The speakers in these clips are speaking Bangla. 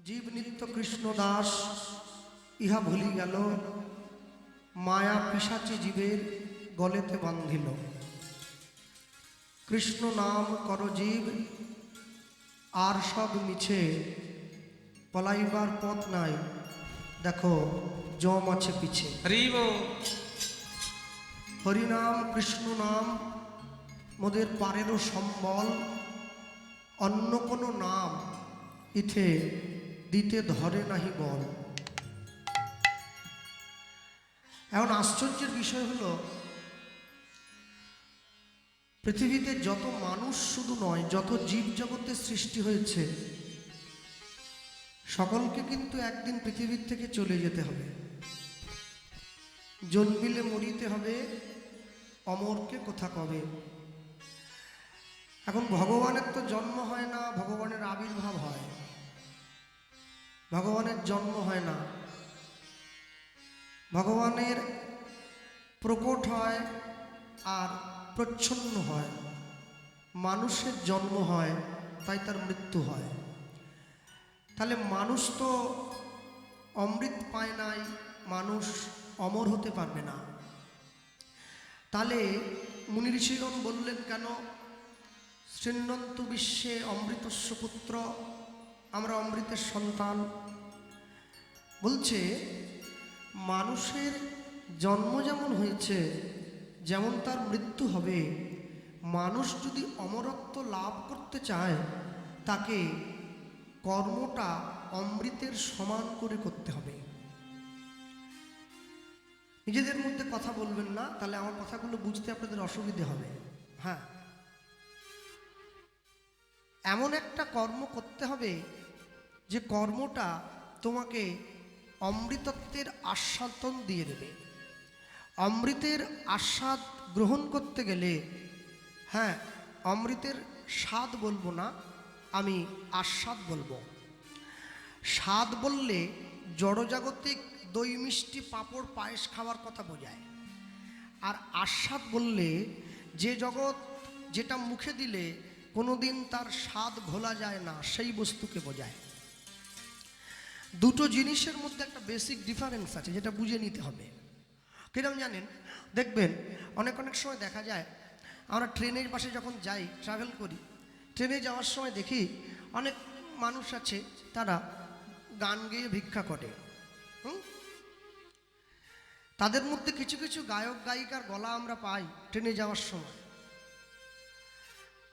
জীব নিত্য কৃষ্ণ দাস ইহা ভুলি গেল, মায়া পিশাচি জীবের গলেতে বান্ধিল। কৃষ্ণ নাম কর জীব, আর সব মিছে, পলাইবার পথ নাই, দেখো জম আছে পিছে। হরিনাম কৃষ্ণ নাম মোদের পারেরও সম্বল, অন্য কোনো নাম ইথে দিতে ধরে নাহি বল। এখন আশ্চর্যের বিষয় হলো, পৃথিবীতে যত মানুষ শুধু নয়, যত জীব জগতে সৃষ্টি হয়েছে, সকলকে কিন্তু একদিন পৃথিবীর থেকে চলে যেতে হবে। জন্মিলে মরিতে হবে, অমরকে কোথা কবে। এখন ভগবানের তো জন্ম হয় না, ভগবানের আবির্ভাব হয়। ভগবানের জন্ম হয় না, ভগবানের প্রকট হয় আর প্রচ্ছন্ন হয়। মানুষের জন্ম হয়, তাই তার মৃত্যু হয়। তাহলে মানুষ তো অমৃত পায় নাই, মানুষ অমর হতে পারবে না। তাহলে মুনি ঋষিগণ বললেন কেন শৃণ্বন্তু বিশ্বে অমৃতস্য পুত্র, আমরা অমৃতের সন্তান। বলছে মানুষের জন্ম যেমন হয়েছে, যেমন তার মৃত্যু হবে। মানুষ যদি অমরত্ব লাভ করতে চায়, তাকে কর্মটা অমৃতের সমান করে করতে হবে। নিজেদের মধ্যে কথা বলবেন না, তাহলে আমার কথাগুলো বুঝতে আপনাদের অসুবিধে হবে। হ্যাঁ, এমন একটা কর্ম করতে হবে যে কর্মটা তোমাকে অমৃতত্বের আস্বাদন দিয়ে দেবে। অমৃতের আস্বাদ গ্রহণ করতে গেলে, হ্যাঁ, অমৃতের স্বাদ বলবো না, আমি আস্বাদ বলবো। স্বাদ বললে জড়জাগতিক দই মিষ্টি পাঁপড় পায়েস খাওয়ার কথা বোঝায়, আর আস্বাদ বললে যে জগৎ যেটা মুখে দিলে কোনোদিন তার স্বাদ ভোলা যায় না, সেই বস্তুকে বোঝায়। দুটো জিনিসের মধ্যে একটা বেসিক ডিফারেন্স আছে, যেটা বুঝে নিতে হবে। কিরকম জানেন, দেখবেন অনেক সময় দেখা যায়, আমরা ট্রেনের পাশে যখন যাই, ট্রাভেল করি, ট্রেনে যাওয়ার সময় দেখি অনেক মানুষ আছে, তারা গান গেয়ে ভিক্ষা করে। তাদের মধ্যে কিছু কিছু গায়ক গায়িকার গলা আমরা পাই ট্রেনে যাওয়ার সময়,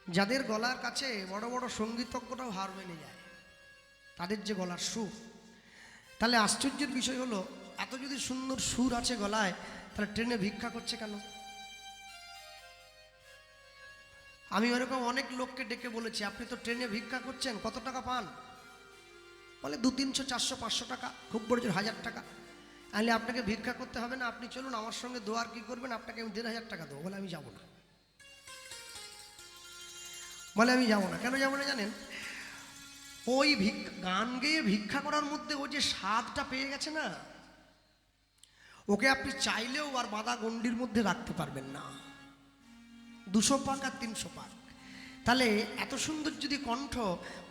যাদের গলার কাছে বড় বড় সঙ্গীতজ্ঞরাও হার মেনে যায়, তাদের যে গলার সুর। তাহলে আশ্চর্যের বিষয় হলো, এত যদি সুন্দর সুর আছে গলায়, তাহলে ট্রেনে ভিক্ষা করছে কেন? আমি ওরকম অনেক লোককে ডেকে বলেছি, আপনি তো ট্রেনে ভিক্ষা করছেন, কত টাকা পান? বলে 200, 300, 400, 500 টাকা, খুব বড় 1000 টাকা। তাহলে আপনাকে ভিক্ষা করতে হবে না, আপনি চলুন আমার সঙ্গে দোয়ার কি করবেন, আপনাকে আমি 1500 টাকা দেবো। বলে আমি যাবো না। বলে আমি যাবো না। কেন যাবো না জানেন? ওই গান গেয়ে ভিক্ষা করার মধ্যে ও যে স্বাদটা পেয়ে গেছে না, ওকে আপনি চাইলেও আর বাঁধা গণ্ডির মধ্যে রাখতে পারবেন না। 200 পাক আর 300 পাক। তাহলে এত সুন্দর যদি কণ্ঠ,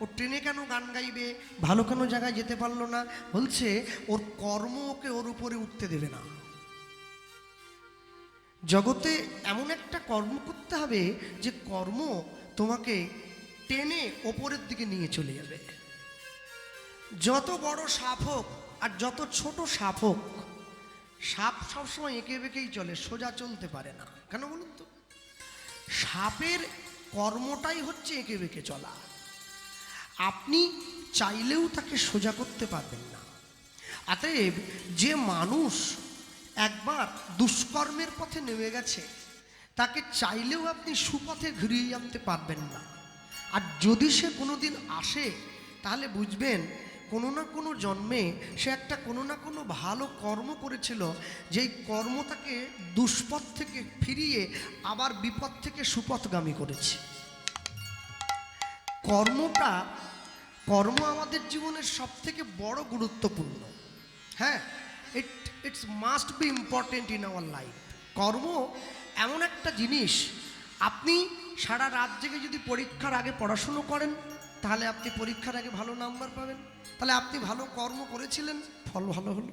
ও ট্রেনে কেন গান গাইবে, ভালো কেন জায়গায় যেতে পারলো না? বলছে ওর কর্ম ওকে ওর উপরে উঠতে দেবে না। জগতে এমন একটা কর্ম করতে হবে যে কর্ম তোমাকে টেনে ওপরের দিকে নিয়ে চলে যাবে। যত বড় সাপ হোক আর যত ছোট সাপ হোক, সাপ সবসময় এঁকে বেঁকেই চলে, সোজা চলতে পারে না। কেন বলুন তো? সাপের কর্মটাই হচ্ছে এঁকে বেঁকে চলা। আপনি চাইলেও তাকে সোজা করতে পারবেন না। অতএব যে মানুষ একবার দুষ্কর্মের পথে নেমে গেছে, তাকে চাইলেও আপনি সুপথে ঘুরিয়ে আনতে পারবেন না। আর যদি সে কোনোদিন আসে, তাহলে বুঝবেন কোনো না কোনো জন্মে সে একটা কোনো না কোনো ভালো কর্ম করেছিল, যেই কর্ম তাকে দুষ্পথ থেকে ফিরিয়ে আবার বিপদ থেকে সুপথগামী করেছে। কর্ম আমাদের জীবনের সব থেকে বড় গুরুত্বপূর্ণ। হ্যাঁ, it's must be important in our life. কর্ম এমন একটা জিনিস, আপনি সারা রাত জেগে যদি পরীক্ষার আগে পড়াশুনো করেন, তাহলে আপনি পরীক্ষার আগে ভালো নাম্বার পাবেন, তাহলে আপনি ভালো কর্ম করেছিলেন, ফল ভালো হলো।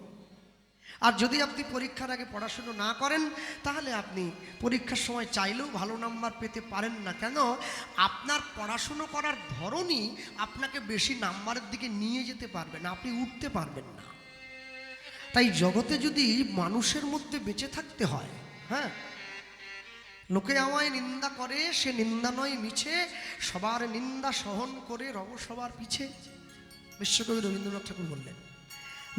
আর যদি আপনি পরীক্ষার আগে পড়াশুনো না করেন, তাহলে আপনি পরীক্ষার সময় চাইলেও ভালো নাম্বার পেতে পারেন না। কেন? আপনার পড়াশুনো করার ধরনই আপনাকে বেশি নাম্বারের দিকে নিয়ে যেতে পারবে না, আপনি উঠতে পারবেন না। তাই জগতে যদি মানুষের মধ্যে বেঁচে থাকতে হয়, হ্যাঁ, লোকে আমায় নিন্দা করে, সে নিন্দা নয় মিছে, সবার নিন্দা সহন করে রব সবার পিছে। বিশ্বকবি রবীন্দ্রনাথ ঠাকুর বললেন,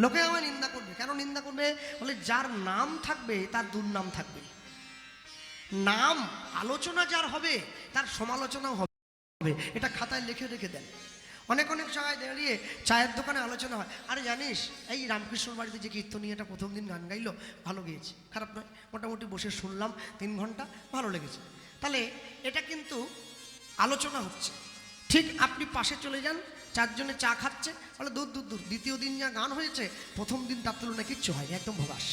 লোকে আমায় নিন্দা করবে। কেন নিন্দা করবে? বলে যার নাম থাকবে তার দুর্নাম থাকবে। নাম আলোচনা যার হবে তার সমালোচনাও হবে, এটা খাতায় লিখে রেখে দেন। অনেক অনেক জায়গায় দাঁড়িয়ে চায়ের দোকানে আলোচনা হয়, আরে জানিস এই রামকৃষ্ণর বাড়িতে যে কীর্তনীয়টা প্রথম দিন গান গাইলো, ভালো গেয়েছে, খারাপ নয়, মোটামুটি বসে শুনলাম 3 ঘন্টা, ভালো লেগেছে। তাহলে এটা কিন্তু আলোচনা হচ্ছে। ঠিক আপনি পাশে চলে যান, 4 জনে চা খাচ্ছে, বলে দূর দূর দূর, দ্বিতীয় দিন যা গান হয়েছে প্রথম দিন তার তুলনায় কিচ্ছু হয়নি, একদম ভোগাস।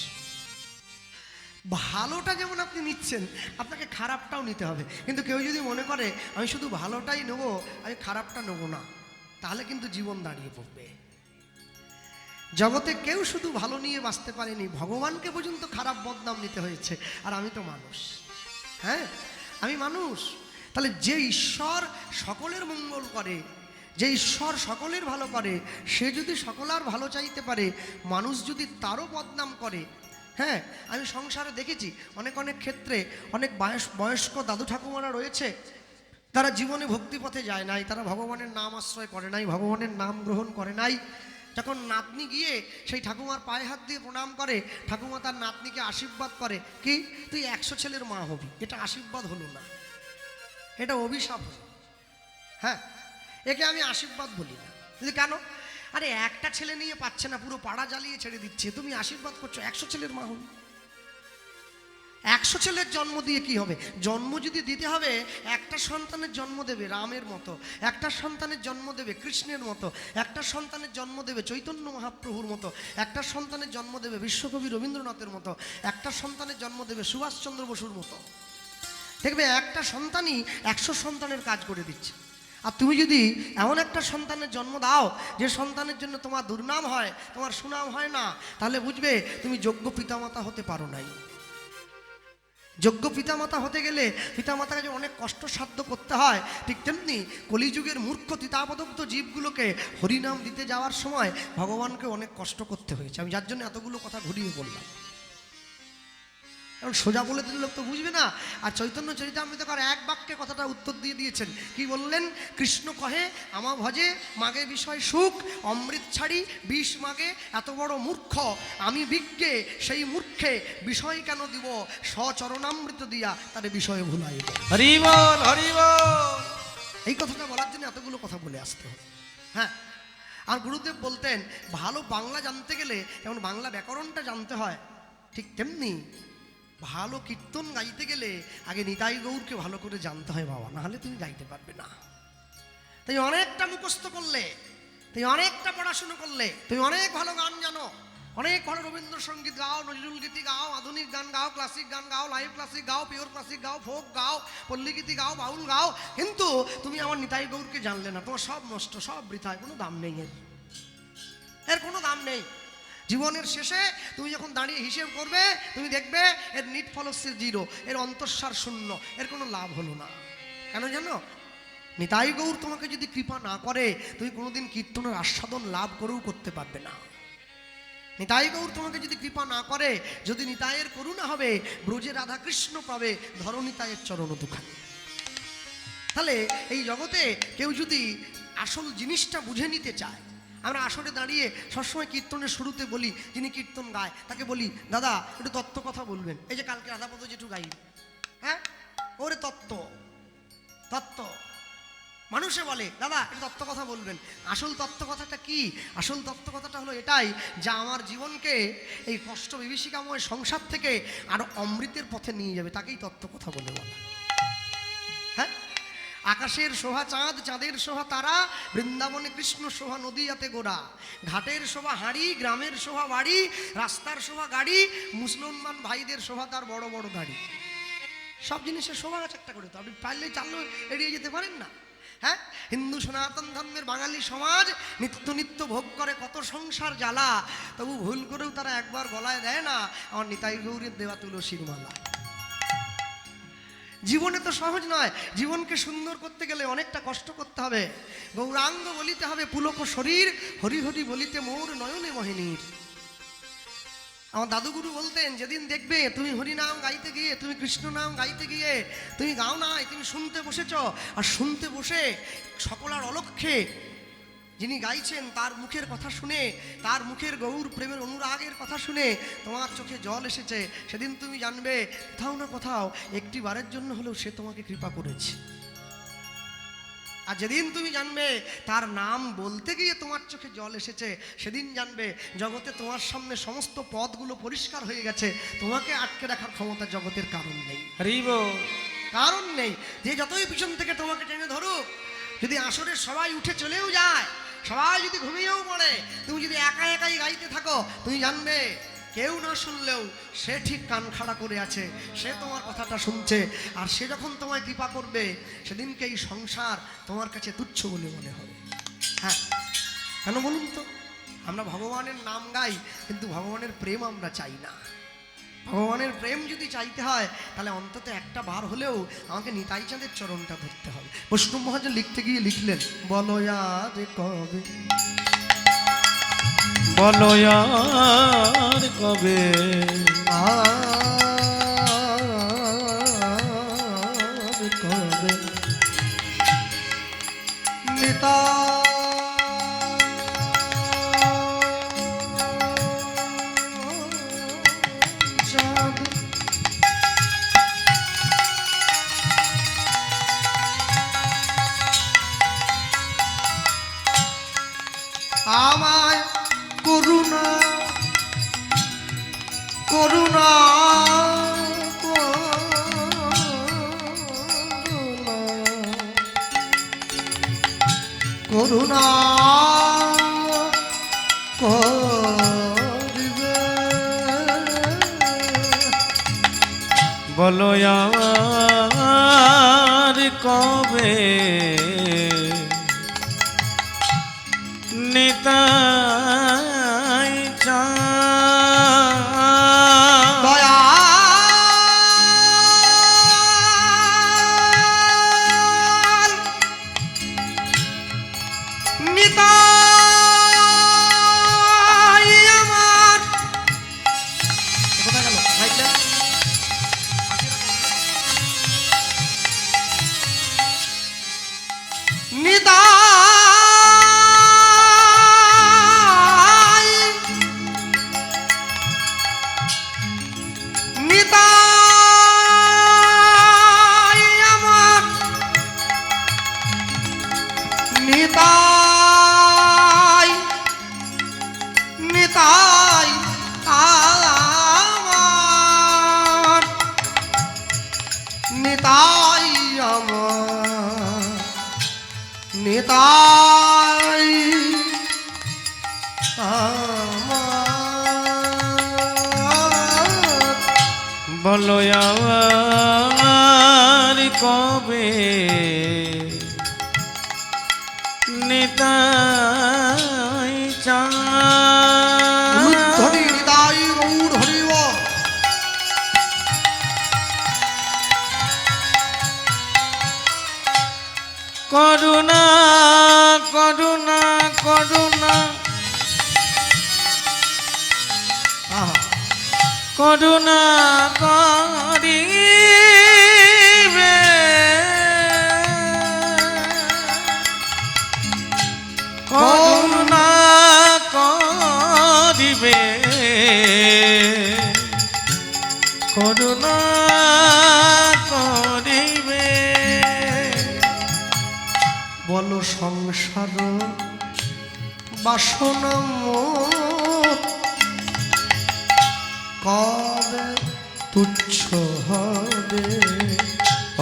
ভালোটা যেমন আপনি নিচ্ছেন, আপনাকে খারাপটাও নিতে হবে। কিন্তু কেউ যদি মনে করে আমি শুধু ভালোটাই নেবো, আমি খারাপটা নেবো না, তাহলে কিন্তু জীবন দাঁড়িয়ে পড়বে। জগতে কেউ শুধু ভালো নিয়ে বাঁচতে পারেনি, ভগবানকে পর্যন্ত খারাপ বদনাম নিতে হয়েছে। আর আমি তো মানুষ, হ্যাঁ, আমি মানুষ। তাহলে যে ঈশ্বর সকলের মঙ্গল করে, যে ঈশ্বর সকলের ভালো করে, সে যদি সকলার ভালো চাইতে পারে, মানুষ যদি তারও বদনাম করে, হ্যাঁ, আমি সংসারে দেখেছি অনেক অনেক ক্ষেত্রে অনেক বয়স্ক দাদু ঠাকুমারা রয়েছে, তারা জীবনে ভক্তিপথে যায় নাই, তারা ভগবানের নাম আশ্রয় করে নাই, ভগবানের নাম গ্রহণ করে নাই। যখন নাতনি গিয়ে সেই ঠাকুমার পায়ে হাত দিয়ে প্রণাম করে, ঠাকুমা তার নাতনিকে আশীর্বাদ করে, কি তুই 100 ছেলের মা হবি। এটা আশীর্বাদ হলো না, এটা অভিশাপ হলো। হ্যাঁ, একে আমি আশীর্বাদ বলি না। কিন্তু কেন? আরে একটা ছেলে নিয়ে পাচ্ছে না, পুরো পাড়া জ্বালিয়ে ছেড়ে দিচ্ছে, তুমি আশীর্বাদ করছো 100 ছেলের মা হবি। 100 ছেলের জন্ম দিয়ে কি হবে? জন্ম যদি দিতে হবে, একটা সন্তানের জন্ম দেবে রামের মতো, একটা সন্তানের জন্ম দেবে কৃষ্ণের মতো, একটা সন্তানের জন্ম দেবে চৈতন্য মহাপ্রভুর মতো, একটা সন্তানের জন্ম দেবে বিশ্বকবি রবীন্দ্রনাথের মতো, একটা সন্তানের জন্ম দেবে সুভাষচন্দ্র বসুর মতো। দেখবে একটা সন্তানই 100 সন্তানের কাজ করে দিচ্ছে। আর তুমি যদি এমন একটা সন্তানের জন্ম দাও যে সন্তানের জন্য তোমার দুর্নাম হয়, তোমার সুনাম হয় না, তাহলে বুঝবে তুমি যোগ্য পিতামাতা হতে পারো নাই। যোগ্য পিতামাতা হতে গেলে পিতামাতাকে যে অনেক কষ্টসাধ্য করতে হয়, ঠিক তেমনি কলিযুগের মূর্খ তিতাবদগ্ধ জীবগুলোকে হরিনাম দিতে যাওয়ার সময় ভগবানকে অনেক কষ্ট করতে হয়েছে। আমি যার জন্য এতগুলো কথা ঘুরিয়ে বললাম, কারণ সোজা বলে দিলে লোক তো বুঝবে না। আর চৈতন্য চরিতামৃতকার এক বাক্যে কথাটা উত্তর দিয়ে দিয়েছেন। কি বললেন? কৃষ্ণ কহে আমা ভজে মাগে বিষয় সুখ, অমৃত ছাড়ি বিষ মাগে এত বড় মূর্খ, আমি বিজ্ঞে সেই মূর্খে বিষয় কেন দিব, সচরণামৃত দিয়া তার বিষয়ে ভুলাইব। হরি বল, হরি বল। এই কথাটা বলার জন্য এতগুলো কথা বলে আসতে হবে। হ্যাঁ, আর গুরুদেব বলতেন ভালো বাংলা জানতে গেলে যেমন বাংলা ব্যাকরণটা জানতে হয়, ঠিক তেমনি ভালো কীর্তন গাইতে গেলে আগে নিতাই গৌরকে ভালো করে জানতে হয় বাবা, নাহলে তুমি গাইতে পারবে না। তাই অনেকটা মুখস্থ করলে, তুমি অনেকটা পড়াশুনো করলে, তুমি অনেক ভালো গান জানো, অনেক ভালো রবীন্দ্রসঙ্গীত গাও, নজরুল গীতি গাও, আধুনিক গান গাও, ক্লাসিক গান গাও, লাইভ ক্লাসিক গাও, পিওর ক্লাসিক গাও, ফোক গাও, পল্লী গীতি গাও, বাউল গাও, কিন্তু তুমি আমার নিতাই গৌরকে জানলে না, তোমার সব নষ্ট, সব বৃথায়, কোনো দাম নেই, এর কোনো দাম নেই। জীবনের শেষে তুমি যখন দাঁড়িয়ে হিসেব করবে, তুমি দেখবে এর নিট ফলস্যের 0, এর অন্তঃসার 0, এর কোনো লাভ হলো না। কেন জানো? নিতাই গৌর তোমাকে যদি কৃপা না করে, তুমি কোনোদিন কীর্তনের আস্বাদন লাভ করেও করতে পারবে না। নিতাই গৌর তোমাকে যদি কৃপা না করে, যদি নিতাইয়ের করুণা হবে, ব্রজে রাধা কৃষ্ণ পাবে, ধরো নিতাইয়ের চরণ দুখানি। তাহলে এই জগতে কেউ যদি আসল জিনিসটা বুঝে নিতে চায়, আমরা আসরে দাঁড়িয়ে সবসময় কীর্তনের শুরুতে বলি, যিনি কীর্তন গায় তাকে বলি দাদা একটু তত্ত্ব কথা বলবেন। এই যে কালকে রাধাপদ যেটু গাই, হ্যাঁ, ওরে তত্ত্ব তত্ত্ব, মানুষে বলে দাদা একটু তত্ত্ব কথা বলবেন। আসল তত্ত্ব কথাটা কি? আসল তত্ত্ব কথাটা হলো এটাই, যা আমার জীবনকে এই কষ্ট বিভীষিকাময় সংসার থেকে আরো অমৃতের পথে নিয়ে যাবে, তাকেই তত্ত্ব কথা বলে বলা। হ্যাঁ, আকাশের শোভা চাঁদ, চাঁদের শোভা তারা, বৃন্দাবনে কৃষ্ণ শোভা নদীয়াতে গোড়া, ঘাটের শোভা হাঁড়ি, গ্রামের শোভা বাড়ি, রাস্তার শোভা গাড়ি, মুসলমান ভাইদের শোভা তার বড় বড় দাড়ি। সব জিনিসের শোভা আছে একটা করে, তো আপনি পারলেই চাললেও এড়িয়ে যেতে পারেন না। হ্যাঁ, হিন্দু সনাতন ধর্মের বাঙালি সমাজ নিত্য নিত্য ভোগ করে কত সংসার জ্বালা, তবু ভুল করেও তারা একবার গলায় দেয় না আমার নিতাই গৌরীর দেওয়া তুলসীর মালা। জীবনে তো সহজ নয়, জীবনকে সুন্দর করতে গেলে অনেকটা কষ্ট করতে হবে। গৌরাঙ্গ বলিতে হবে পুলক শরীর, হরি হরি বলিতে মোর নয়নে মোহিনীর। আমার দাদুগুরু বলতেন, যেদিন দেখবে তুমি হরি নাম গাইতে গিয়ে, তুমি কৃষ্ণ নাম গাইতে গিয়ে তুমি গাও নাই, তুমি শুনতে বসেছ, আর শুনতে বসে সকলার অলক্ষ্যে যিনি গাইছেন তার মুখের কথা শুনে, তার মুখের গৌর প্রেমের অনুরাগের কথা শুনে তোমার চোখে জল এসেছে, সেদিন তুমি জানবে কোথাও না কোথাও একটি বারের জন্য হলেও সে তোমাকে কৃপা করেছে। আর যেদিন তুমি জানবে তার নাম বলতে গিয়ে তোমার চোখে জল এসেছে, সেদিন জানবে জগতে তোমার সামনে সমস্ত পথগুলো পরিষ্কার হয়ে গেছে, তোমাকে আটকে রাখার ক্ষমতা জগতের কারণ নেই, হরি বল। কারণ নেই। যে যতই পিছন থেকে তোমাকে টেনে ধরুক, যদি আসরের সবাই উঠে চলেও যায়, সবাই যদি ঘুমিয়েও পড়ে, তুমি যদি একা একাই গাইতে থাকো, তুমি জানবে কেউ না শুনলেও সে ঠিক কান খাড়া করে আছে, সে তোমার কথাটা শুনছে। আর সে যখন তোমায় কৃপা করবে, সেদিনকে এই সংসার তোমার কাছে তুচ্ছ বলে মনে হবে। হ্যাঁ, কেন বলুন তো? আমরা ভগবানের নাম গাই, কিন্তু ভগবানের প্রেম আমরা চাই না। ভগবানের প্রেম যদি চাইতে হয়, তাহলে অন্তত একটা বার হলেও আমাকে নিতাই চাঁদের চরণটা ধরতে হবে। বৈষ্ণব মহাজন লিখতে গিয়ে লিখলেন, বলো আর কবে, বলো আর কবে, আর কবে নিতাই চাঁদ আমায় করুণা করুণা করুণা করিবে, বলো আর কবে নিতাই চাঁদ, দয়াল নিতাই আমার কোথায় গেল ভাইটা? নিতাই নিতাই আমার নিতাই নিতাই আমার নিতাই আমার নিতাই আমার, বলো আর কবে নিতাই চাঁদ, ধরি নিতাই গৌর হরিব। করুণা করুণা করুণা আহা, করুণা করিবে, করুণা করিবে, করুণা করিবে, বলো সংসার বাসনা মোর কবে তুচ্ছ হবে,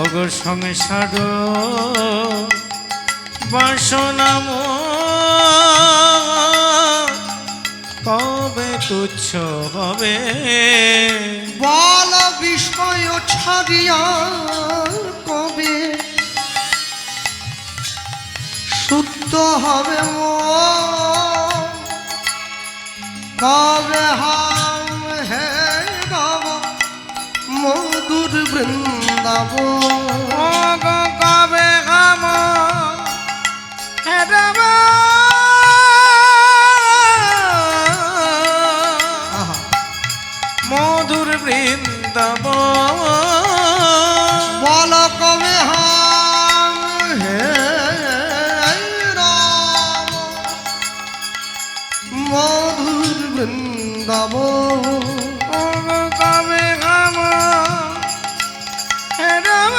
অগো সংসার বাসনা মোর কবে তুচ্ছ হবে, বল বিষয় ছাড়িয়া কবে মুক্ত হবে মন, কবে হাম হে গাব মধুর বৃন্দাবন। ও গো কবে গাম হে রাম আহা, মধুর বৃন্দাবন। বল কবে হাম হে রাম মধুর বৃন্দাবন। ও গো কবে গাম হে রাম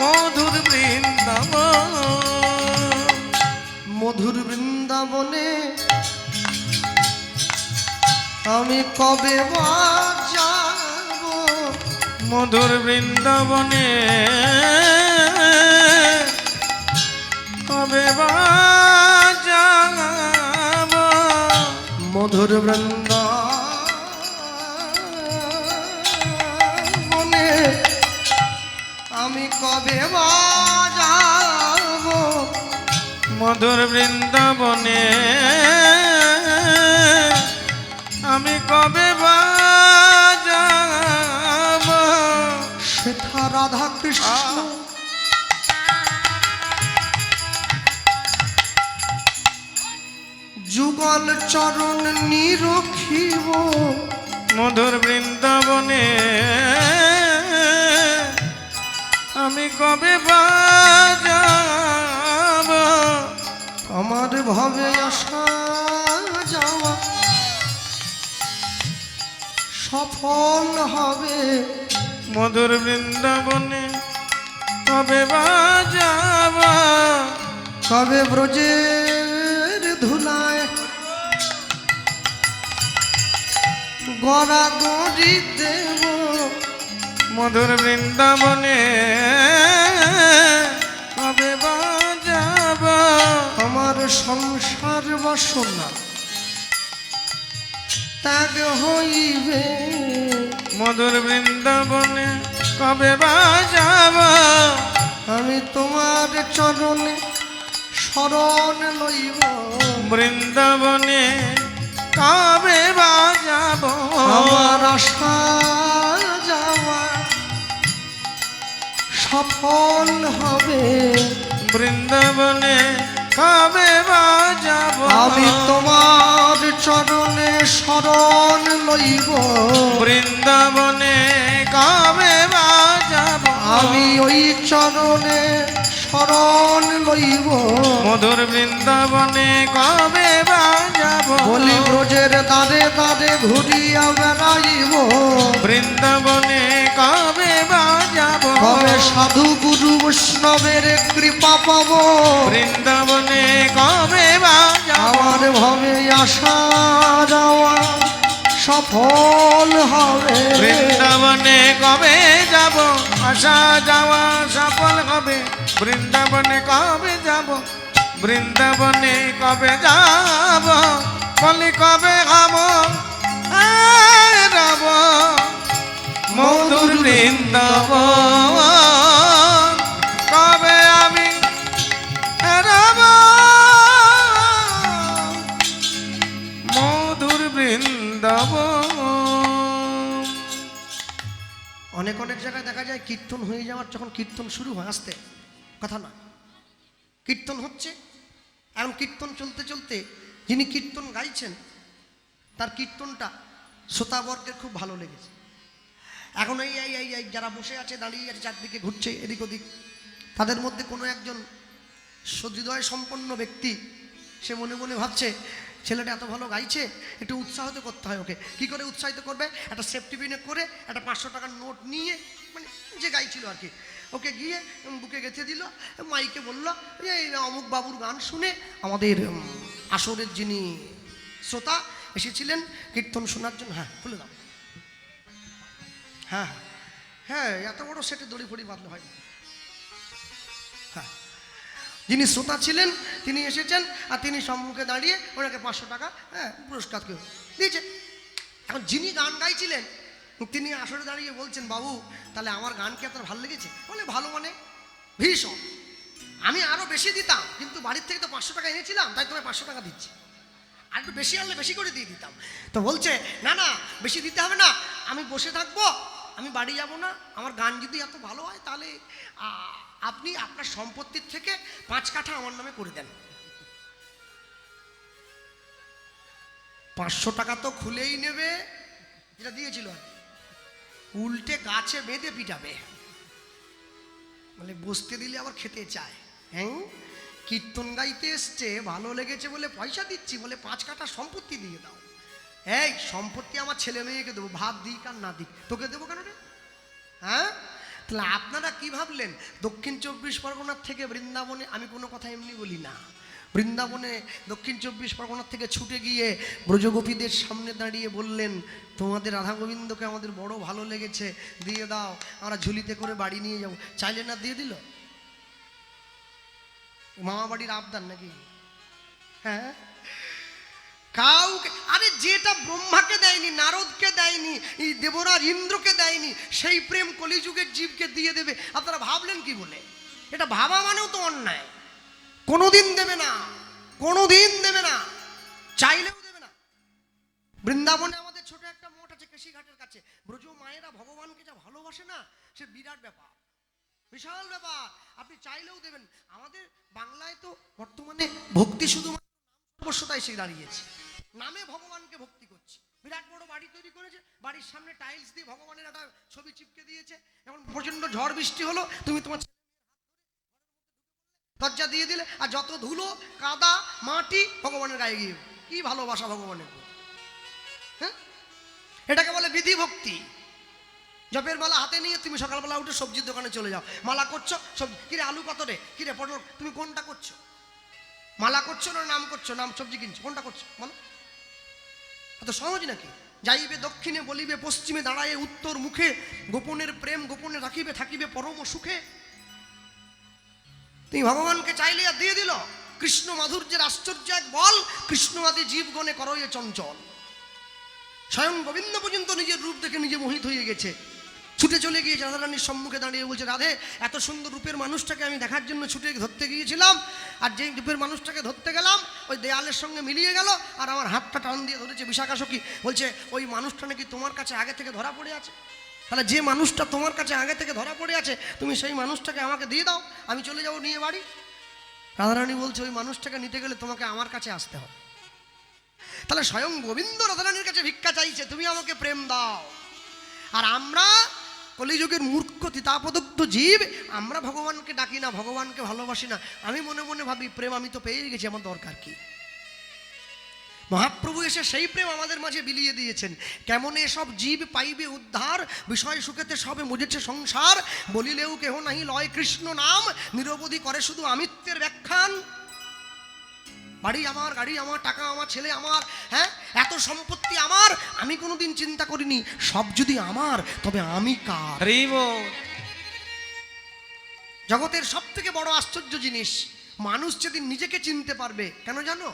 মধুর বৃন্দাবন। মধুর বৃন্দাবনে আমি কবে বা যাব, মধুর বৃন্দাবনে কবে বা যাব। মধুর বৃন্দাবনে আমি কবে বা যাব, মধুর বৃন্দাবনে আমি কবে বা যাব। সেথা রাধা কৃষ্ণ যুগল চরণ নিরখিব, মধুর বৃন্দাবনে আমি কবে বা যাব। আমার ভাবে আসা যাওয়া সফল হবে, মধুর বৃন্দাবনে কবে বা যাব। কবে ব্রজের ধুলায় গড়া গড়ি দেব, মধুর বৃন্দাবনে কবে বা যাব। আমার সংসার বাসনা ত্যাগ হইবে, মধুর বৃন্দাবনে কবে বা যাব। আমি তোমার চরণে শরণ লইব, বৃন্দাবনে কবে বা যাব। আমার আশা যাওয়া সফল হবে, বৃন্দাবনে কবে বা যাব। আমি তোমার চরণে শরণ লইব, বৃন্দাবনে কবে বা যাব। আমি ওই চরণে শরণ লইব, মধুর বৃন্দাবনে কবে বা যাব। বলি ব্রজের দাঁড়ে দাঁড়ে ঘুরিয়া বেড়াইব, বৃন্দাবনে কবে বা যাব। কবে সাধু গুরু বৈষ্ণবের কৃপা পাব, বৃন্দাবনে কবে বা যাব। আমার ভাবে আসা যাওয়া সফল হবে, বৃন্দাবনে কবে যাব। আসা যাওয়া সফল হবে। বৃন্দাবনে কবে যাব। বৃন্দাবনে কবে যাব। বলি কবে খাব রব মধুর বৃন্দাবন। কবে আমি রব মধুর বৃন্দাবন। অনেক অনেক জায়গায় দেখা যায় কীর্তন হয়ে যাওয়ার যখন কীর্তন শুরু হয় আসতে কথা না, কীর্তন হচ্ছে এখন কীর্তন চলতে চলতে যিনি কীর্তন গাইছেন তার কীর্তনটা শ্রোতাবর্গের খুব ভালো লেগেছে। এখন এই এই এই এই যারা বসে আছে দাঁড়িয়ে আছে চারদিকে ঘুরছে এদিক ওদিক, তাদের মধ্যে কোনো একজন সহৃদয় সম্পন্ন ব্যক্তি সে মনে মনে ভাবছে ছেলেটা এত ভালো গাইছে, একটু উৎসাহিত করতে হয় ওকে। কি করে উৎসাহিত করবে? একটা সেফটি পিনে করে একটা 500 টাকার নোট নিয়ে, মানে যে গাইছিল আর কি, ওকে গিয়ে বুকে গেঁথে দিল, মাইকে বলল এই অমুক বাবুর গান শুনে আমাদের আসরের যিনি শ্রোতা এসেছিলেন কীর্তন শোনার জন্য, হ্যাঁ খুলে দাও, হ্যাঁ হ্যাঁ এত বড় সেটে দড়ি ফড়ি বাঁধলে হয়, হ্যাঁ যিনি শ্রোতা ছিলেন তিনি এসেছেন আর তিনি সম্মুখে দাঁড়িয়ে ওনাকে 500 টাকা হ্যাঁ পুরস্কার দিয়েছে। এখন যিনি গান গাইছিলেন তিনি আসরে দাঁড়িয়ে বলছেন, বাবু তাহলে আমার গান কি আপনার ভালো লেগেছে? বলে ভালো মানে ভীষণ। আমি আরো বেশি দিতাম, কিন্তু বাড়ির থেকে তো 500 টাকা এনেছিলাম, তাই তোমায় 500 টাকা দিচ্ছি। আর একটু বেশি আনলে বেশি করে দিয়ে দিতাম। তো বলছে না না বেশি দিতে হবে না, আমি বসে থাকবো, আমি বাড়ি যাব না। আমার গান যদি এত ভালো হয় তাহলে আপনি আপনার সম্পত্তির থেকে 5 কাঠা আমার নামে করে দেন। 500 টাকা তো খুলেই নেবে, যেটা দিয়েছিল, উল্টে গাছে বেঁধে পিটাবে, মানে বসতে দিলে আবার খেতে চায়। হ্যাঁ, কীর্তন গাইতে এসছে, ভালো লেগেছে বলে পয়সা দিচ্ছি, বলে 5 কাঠা সম্পত্তি দিয়ে দাও। এই সম্পত্তি আমার ছেলে মেয়েকে দেবো, ভাত দিক আর না দিক, তোকে দেবো কেন রে? হ্যাঁ, তাহলে আপনারা কি ভাবলেন দক্ষিণ 24 পরগনার থেকে বৃন্দাবনে, আমি কোনো কথা এমনি বলি না, বৃন্দাবনে দক্ষিণ 24 পরগনার থেকে ছুটে গিয়ে ব্রজগোপীদের সামনে দাঁড়িয়ে বললেন, তোমাদের রাধা গোবিন্দকে আমাদের বড় ভালো লেগেছে, দিয়ে দাও, আমরা ঝুলিতে করে বাড়ি নিয়ে যাবো। চাইলে না, দিয়ে দিল। মামা বাড়ির আবদার নাকি? হ্যাঁ, কাউকে, আরে যেটা ব্রহ্মাকে দেয়নি, নারদকে দেয়নি, এই দেবরাজ ইন্দ্রকে দেয়নি, সেই প্রেম কলিযুগের জীবকে দিয়ে দেবে। আপনারা ভাবলেন কি বলে? এটা ভাবা মানেও তো অন্যায়। কোনোদিন দেবে না, কোনোদিন দেবে না, চাইলেও দেবে না। বৃন্দাবনে আমাদের ছোট একটা মঠ আছে কেশিঘাটের কাছে, ব্রজ মায়েরা ভগবানকে যা ভালোবাসে না, সে বিরাট ব্যাপার, বিশাল ব্যাপার। আপনি চাইলেও দেবেন। আমাদের বাংলায় তো বর্তমানে ভক্তি শুধুমাত্র সর্বস্বতায় এসে দাঁড়িয়েছে, নামে ভগবানকে ভক্তি করছে। বিরাট বড় বাড়ি তৈরি করেছে, বাড়ির সামনে টাইলস দিয়ে ভগবানের একটা ছবি চিপকে দিয়েছে। এখন প্রচন্ড ঝড় বৃষ্টি হলো, তুমি তোমার দরজা দিয়ে দিলে, আর যত ধুলো কাদা মাটি ভগবানের গায়ে গিয়ে, কি ভালোবাসা ভগবানের। হ্যাঁ, এটাকে বলে বিধি ভক্তি। জপের মালা হাতে নিয়ে তুমি সকালবেলা উঠে সবজির দোকানে চলে যাও, মালা করছো, সবজি, কিরে আলু কত রে, কিরে পটল, তুমি কোনটা করছো? মালা করছো না নাম করছো? নাম সবজি কিনছো, কোনটা করছো বলো? এত সহজ নাকি? যাইবে দক্ষিণে বলিবে পশ্চিমে, দাঁড়ায় উত্তর মুখে, গোপনের প্রেম গোপনে রাখিবে, থাকিবে পরম সুখে। তুমি ভগবানকে চাইলে আর দিয়ে দিল। কৃষ্ণ মাধুর্যের আশ্চর্য এক বল, কৃষ্ণ আদি জীবগণে করয়ে চঞ্চল। স্বয়ং গোবিন্দ পর্যন্ত নিজের রূপ দেখে নিজে মোহিত হয়ে গেছে, ছুটে চলে গিয়েছে রাধারানীর সম্মুখে দাঁড়িয়ে বলছে, রাধে, এত সুন্দর রূপের মানুষটাকে আমি দেখার জন্য ছুটে ধরতে গিয়েছিলাম, আর যেই রূপের মানুষটাকে ধরতে গেলাম ওই দেয়ালের সঙ্গে মিলিয়ে গেল, আর আমার হাতটা টান দিয়ে ধরেছে বিশাখা সখী। বলছে ওই মানুষটা নাকি তোমার কাছে আগে থেকে ধরা পড়ে আছে। তাহলে যে মানুষটা তোমার কাছে আগে থেকে ধরা পড়ে আছে, তুমি সেই মানুষটাকে আমাকে দিয়ে দাও, আমি চলে যাবো নিয়ে বাড়ি। রাধারানী বলছে, ওই মানুষটাকে নিতে গেলে তোমাকে আমার কাছে আসতে হবে। তাহলে স্বয়ং গোবিন্দ রাধারানীর কাছে ভিক্ষা চাইছে, তুমি আমাকে প্রেম দাও। আর আমরা কলিযুগের মূর্খ তিতাপদগ্ধ জীব, আমরা ভগবানকে ডাকি না, ভগবানকে ভালোবাসি না। আমি মনে মনে ভাবি, প্রেম আমি তো পেয়ে গেছি, আমার দরকার কি? মহাপ্রভু এসে সেই প্রেম আমাদের মাঝে বিলিয়ে দিয়েছেন। কেমন এসব জীব পাইবে উদ্ধার, বিষয় সুখেতে সবে মুজেছে সংসার, বলিলেও কেহ নাহি লয় কৃষ্ণ নাম, নিরবধি করে শুধু আমিত্বের ব্যাখ্যান। বাড়ি আমার, গাড়ি আমার, টাকা আমার, ছেলে আমার, হ্যাঁ, এত সম্পত্তি আমার, আমি কোনোদিন চিন্তা করিনি সব যদি আমার, তবে আমি কার? জগতের সব থেকে বড় আশ্চর্য জিনিস, মানুষ যেদিন নিজেকে চিনতে পারবে। কেন জানো?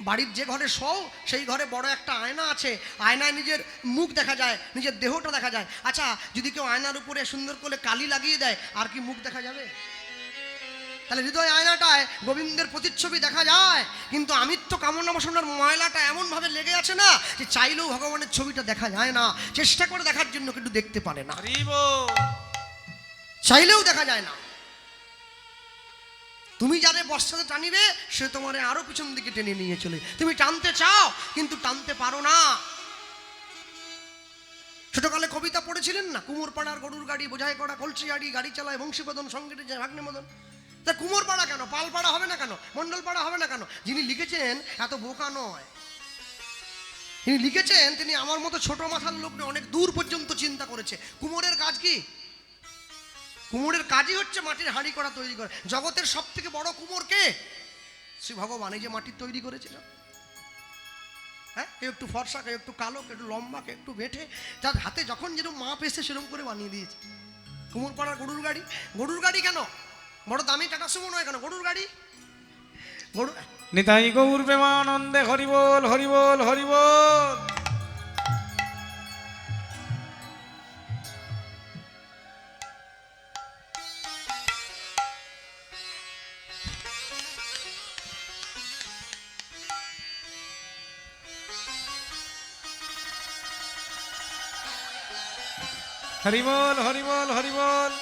বাড়ির যে ঘরে শোও সেই ঘরে বড় একটা আয়না আছে, আয়নায় নিজের মুখ দেখা যায়, নিজের দেহটা দেখা যায়। আচ্ছা, যদি কেউ আয়নার উপরে সুন্দর করে কালি লাগিয়ে দেয়, আর কি মুখ দেখা যাবে? তাহলে হৃদয় আয়নাটায় গোবিন্দের প্রতিচ্ছবি দেখা যায়, কিন্তু আমিত্ব কামনা বাসনার ময়লাটা এমন ভাবে লেগে আছে না, যে চাইলেও ভগবানের ছবিটা দেখা যায় না, চেষ্টা করে দেখার জন্য কিন্তু দেখতে পারে না, চাইলেও দেখা যায় না। তুমি যারে বর্ষাতে টানিবে, সে তোমারে আরো পিছন দিকে টেনে নিয়ে চলে। তুমি টানতে চাও কিন্তু টানতে পারো না। ছোটকালে কবিতা পড়েছিলেন না, কুমোরপাড়ার গরুর গাড়ি, বোঝাই করা কলসি গাড়ি, গাড়ি চালায় বংশীবদন, সঙ্গে যায় ভাগ্নে মদন। তা কুমোরপাড়া কেন, পালপাড়া হবে না কেন, মন্ডলপাড়া হবে না কেন? যিনি লিখেছেন এত বোকা নয়, তিনি লিখেছেন, তিনি আমার মতো ছোট মাথার লোক নয়, অনেক দূর পর্যন্ত চিন্তা করেছে। কুমোরের কাজ কি? কুমোরের কাজই হচ্ছে মাটির হাঁড়ি করা, তৈরি করে। জগতের সব থেকে বড় কুমোর কে? শ্রী ভগবান। এই যে মাটির তৈরি করেছিল, হ্যাঁ, কেউ একটু ফর্সা, কেউ একটু কালো, কেউ একটু লম্বা, কেউ একটু বেঠে, যার হাতে যখন যেরকম মাপ এসে সেরকম করে বানিয়ে দিয়েছে। কুমোরপাড়ার গরুর গাড়ি, গরুর গাড়ি কেন? বড় দামি টাটা সুমো নয় কেন, গরুর গাড়ি। গরু নিতাই গৌর প্রেমানন্দে হরিবোল হরিবোল হরিবোল। হরি বল হরি বল হরি বল।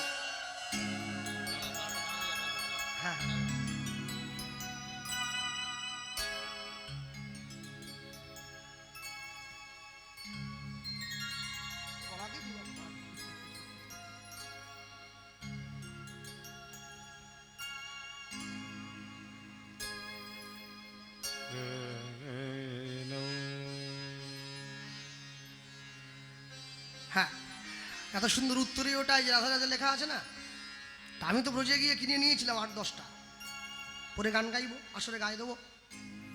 হ্যাঁ হ্যাঁ, এত সুন্দর উত্তরে ওটাই যে রাধা রাধা লেখা আছে না, তা আমি তো ব্রজে গিয়ে কিনে নিয়েছিলাম 8-10টা, পরে গান গাইবো, আসলে গায়ে দেবো।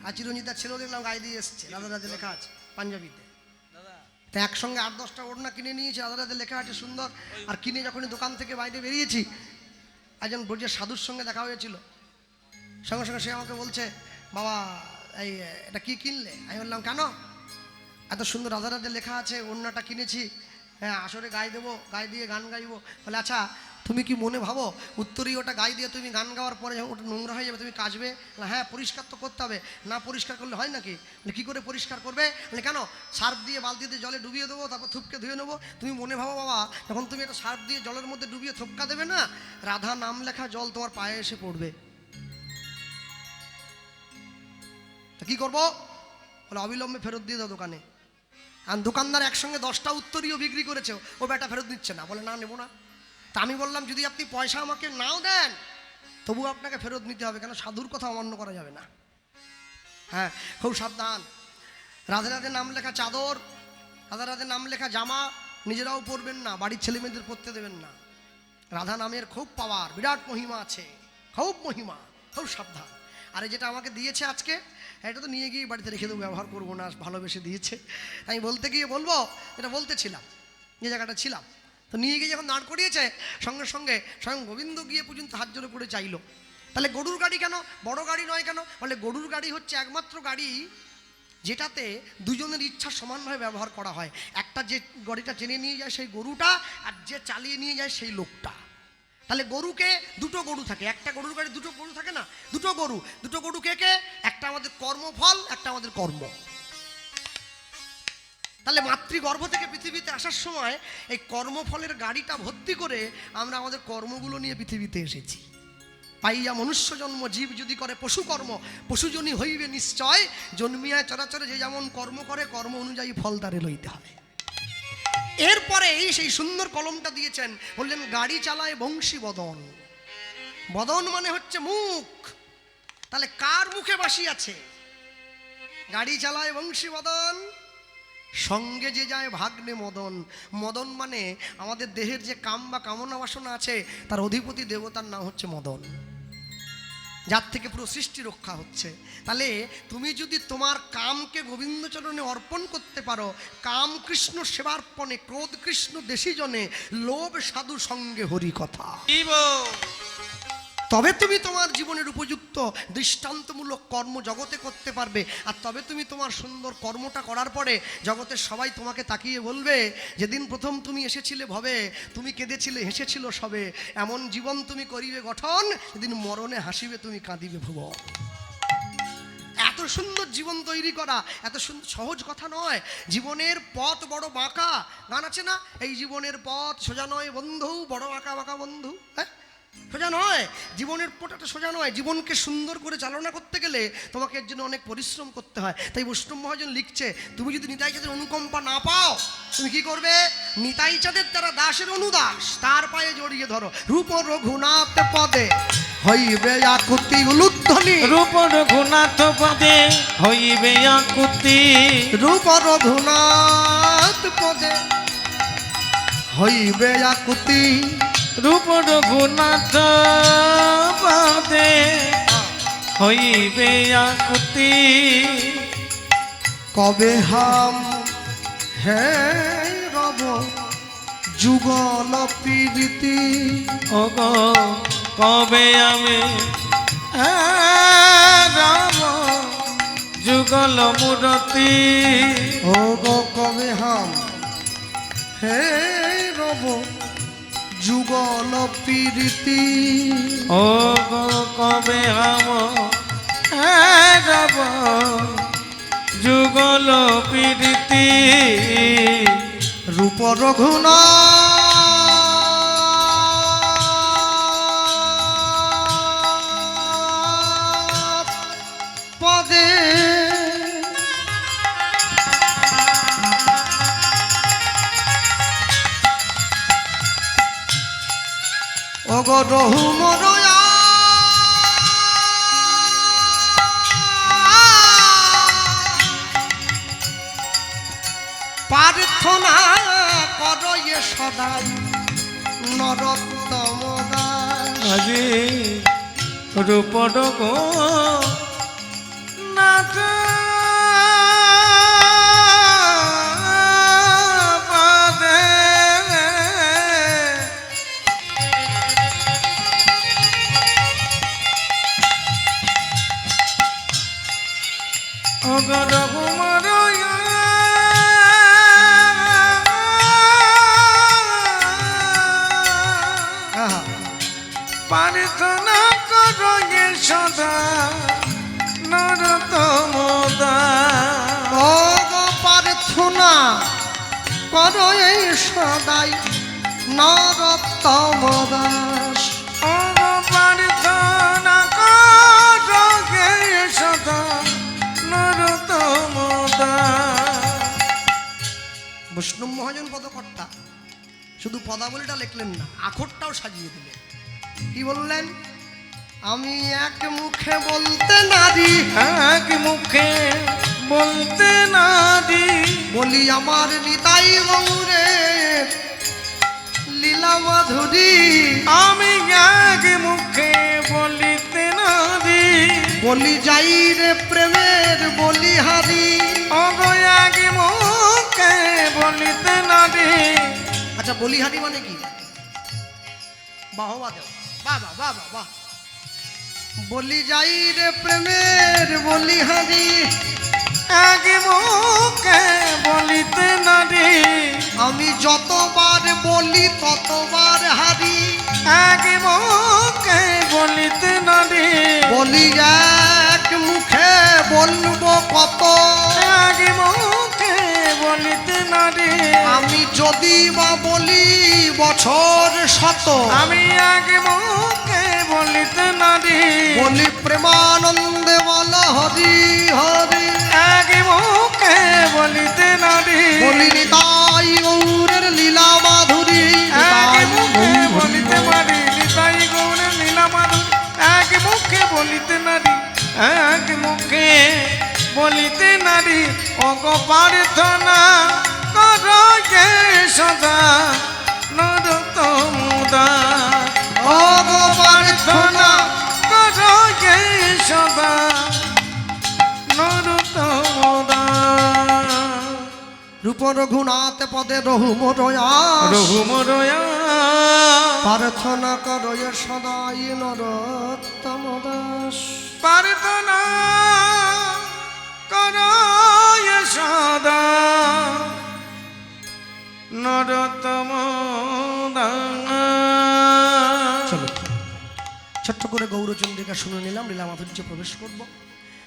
আর চিরঞ্জিতার ছেলেও দেখলাম গায়ে দিয়ে এসছে, রাধা রাধা লেখা আছে পাঞ্জাবিতে। তা একসঙ্গে 8-10টা ওড়না কিনে নিয়েছি, রাধা রাধা লেখা আছে সুন্দর। আর কিনে যখনই দোকান থেকে বাইরে বেরিয়েছি, একজন ব্রজের সাধুর সঙ্গে দেখা হয়েছিল। সঙ্গে সঙ্গে সে আমাকে বলছে, বাবা এই এটা কি কিনলে? আমি বললাম কেন? এত সুন্দর রাধা রাধা লেখা আছে, ওড়নাটা কিনেছি, হ্যাঁ আসরে গায়ে দেবো, গায়ে দিয়ে গান গাইবো। বলে আচ্ছা তুমি কি মনে ভাবো উত্তরই ওটা গায়ে দিয়ে তুমি গান গাওয়ার পরে ওটা নোংরা হয়ে যাবে, তুমি কাচবে? হ্যাঁ পরিষ্কার তো করতে হবে, না পরিষ্কার করলে হয় নাকি? কী করে পরিষ্কার করবে? মানে কেন, সার্ফ দিয়ে বালতিতে জলে ডুবিয়ে দেবো, তারপর থুপকে ধুয়ে নেবো। তুমি মনে ভাবো বাবা, যখন তুমি এটা সার্ফ দিয়ে জলের মধ্যে ডুবিয়ে থপকা দেবে না, রাধা নাম লেখা জল তোমার পায়ে এসে পড়বে। তা কী করবো? বলে অবিলম্বে ফেরত দিয়ে দাও দোকানে। আর দোকানদার একসঙ্গে 10টা উত্তরীয় বিক্রি করেছে, ও বেটা ফেরত দিচ্ছে না, বলে না নেবো না। তা আমি বললাম যদি আপনি পয়সা আমাকে নাও দেন তবু আপনাকে ফেরত নিতে হবে, কেন সাধুর কথা অমান্য করা যাবে না। হ্যাঁ খুব সাবধান। রাধে রাধে নাম লেখা চাদর, রাধা রাধে নাম লেখা জামা নিজেরাও পরবেন না, বাড়ির ছেলে মেয়েদের পরতে দেবেন না। রাধা নামের খুব পাওয়ার, বিরাট মহিমা আছে, খুব মহিমা, খুব সাবধান। আরে যেটা আমাকে দিয়েছে আজকে, এটা তো নিয়ে গিয়ে বাড়িতে রেখে দেবো, ব্যবহার করবো না, ভালোবেসে দিয়েছে। আমি বলতে গিয়ে বলবো, এটা বলতেছিলাম যে জায়গাটা ছিলাম, তো নিয়ে গিয়ে যখন দাঁড় করিয়েছে, সঙ্গে সঙ্গে স্বয়ং গোবিন্দ গিয়ে পর্যন্ত হাত জোড়ে করে চাইলো। তাহলে গরুর গাড়ি কেন, বড় গাড়ি নয় কেন? বলে গরুর গাড়ি হচ্ছে একমাত্র গাড়ি যেটাতে দুজনের ইচ্ছা সমানভাবে ব্যবহার করা হয়। একটা যে গাড়িটা টেনে নিয়ে যায় সেই গরুটা, আর যে চালিয়ে নিয়ে যায় সেই লোকটা। তাহলে গরুকে দুটো গরু থাকে, একটা গরুর গাড়ি দুটো গরু থাকে না, দুটো গরু কে কে? একটা আমাদের কর্মফল, একটা আমাদের কর্ম। তাহলে মাতৃগর্ভ থেকে পৃথিবীতে আসার সময় এই কর্মফলের গাড়িটা ভর্তি করে আমরা আমাদের কর্মগুলো নিয়ে পৃথিবীতে এসেছি। পাইয়া মনুষ্য জন্ম, জীব যদি করে পশু কর্ম, পশুজনী হইবে নিশ্চয়। জন্মিয়ায় চরাচরে যে যেমন কর্ম করে, কর্ম অনুযায়ী ফল তারে লইতে হবে। এরপরে সেই সুন্দর কলমটা দিয়েছেন, বললেন গাড়ি চালায় বংশী বদন। বদন মানে হচ্ছে মুখ। তাহলে কার মুখে বাসি আছে? গাড়ি চালায় বংশী বদন, সঙ্গে যে যায় ভাগ্নে মদন। মদন মানে আমাদের দেহের যে কাম বা কামনা বাসনা আছে, তার অধিপতি দেবতার নাম হচ্ছে মদন, যার থেকে পুরো সৃষ্টি রক্ষা হচ্ছে। তাহলে তুমি যদি তোমার কামকে গোবিন্দচরণে অর্পণ করতে পারো, কাম কৃষ্ণ সেবার্পণে, ক্রোধ কৃষ্ণ দেশিজনে, লোভ সাধু সঙ্গে হরি কথা, তবে তুমি তোমার জীবনের উপযুক্ত দৃষ্টান্তমূলক কর্ম জগতে করতে পারবে। আর তবে তুমি তোমার সুন্দর কর্মটা করার পরে জগতের সবাই তোমাকে তাকিয়ে বলবে, যেদিন প্রথম তুমি এসেছিলে ভবে, তুমি কেঁদেছিলে হেসেছিল সবে, এমন জীবন তুমি করিবে গঠন, যেদিন মরণে হাসিবে তুমি কাঁদিবে ভুবন। এত সুন্দর জীবন তৈরি করা এত সহজ কথা নয়। জীবনের পথ বড় বাঁকা, গান আছে না, এই জীবনের পথ সোজা নয় বন্ধু, বড় বাঁকা বাঁকা বন্ধু। হ্যাঁ সোজা নয়, জীবনের পথটা সোজা নয়। জীবনকে সুন্দর করে চালনা করতে গেলে তোমাকে এর জন্য অনেক পরিশ্রম করতে হয়। তাই বৈষ্ণব মহাজন লিখছে, তুমি যদি নিতাই চাঁদের অনুকম্পা না পাও, তুমি কি করবে? নিতাই চাঁদের তারা দাসের অনুদাস, তার পায়ে জড়িয়ে ধরো। রূপ রঘুনাথ পদে হইবে আকুতি উলুধ্বনি, রূপ রঘুনাথ পদে হইবে আকুতি, রূপ রঘুনাথ পদে হইবে আকুতি, রূপ রঘুনাথ পদে হইবে আকুতি। কবে হাম হে রব যুগল পীড়িতি, ওগো কবে আমি রাম যুগল মূরতি, ওগো কবে হাম হে রব যুগল পীড়িতি, ওগো কবে হাম রাম যুগল পীড়িতি। রূপ রঘুনাথ রহু মরয়া প্রার্থনা করো এ সদাই নরোত্তম দাস। আজি রূপর গো নাথ পাদে অগর হুমরয়া প্রার্থনা করো এ সদা নরোত্তম দাস। ও গো প্রার্থনা করো এই সদাই নরোত্তম দাস। প্রার্থনা করো এ সদা নরোত্তম দাস। বৈষ্ণব মহাজন পদকর্তা শুধু পদাবলীটা লিখলেন না, আখরটাও সাজিয়ে দিলেন। কি বললেন? আমি এক মুখে বলতে নারী, এক মুখে বলতে নারী, বলি আমার নিতাই গৌরে লীলা মাধুরী। আমি এক মুখে বলিতে নারী, বলি যাই রে প্রেমের বলিহারি। অগো এক মুখে বলিতে নারী। আচ্ছা, বলিহারি মানে কি? বাহবা দেও, বাবা বাবা বাহ। বলি যাই রে প্রেমের বলিহারি, এক মুখে বলিতে নারী, আমি যতবার বলি ততবার হারি। এক মুখে বলিতে নারী, বলি এক মুখে বলবো কত, এক মুখে বলিতে নারী, আমি যদি বা বলি বছর শত। আমি এক মুখে বলিতে নারী, বলি প্রেমানন্দে বলা হরি হরি। এক মুখে বলিতে নারী, বলি নিতাই গৌরের লীলা মাধুরী। এক মুখে বলিতে পারি নিতাই গৌরের লীলা মাধুরী। এক মুখে বলিতে নারী, এক মুখে বলিতে নারী। অগো প্রার্থনা করো এ সদা নরোত্তম দাস। অগো প্রার্থনা করো এ সদা নরোত্তম দাস। রূপ রঘুনাথ পদে রহু মরয়া, রঘুমরয়া প্রার্থনা করো এ সদাই নরোত্তম দাস। প্রার্থনা করো এ সদা নরোত্তম দাস। চলো ছোট্ট করে গৌরচন্দ্রিকা শুনে নিলাম, লীলা মাধুর্য প্রবেশ করব।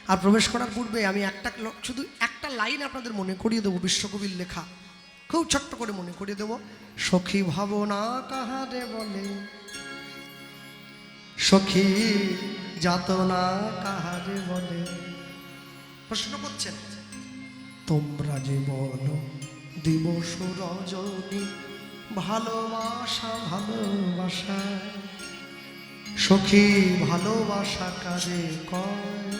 আর প্রবেশ করার পূর্বে আমি শুধু একটা লাইন আপনাদের মনে করিয়ে দেবো, বিশ্বকবির লেখা, খুব ছোট্ট করে মনে করিয়ে দেবো। সখী ভাবনা কাহারে বলে, সখী যাতনা কাহারে বলে। প্রশ্ন করছেন, তোমরা যে বলো দিবস রজনী ভালোবাসা ভালোবাসা, সখী ভালোবাসা কাজে কয়,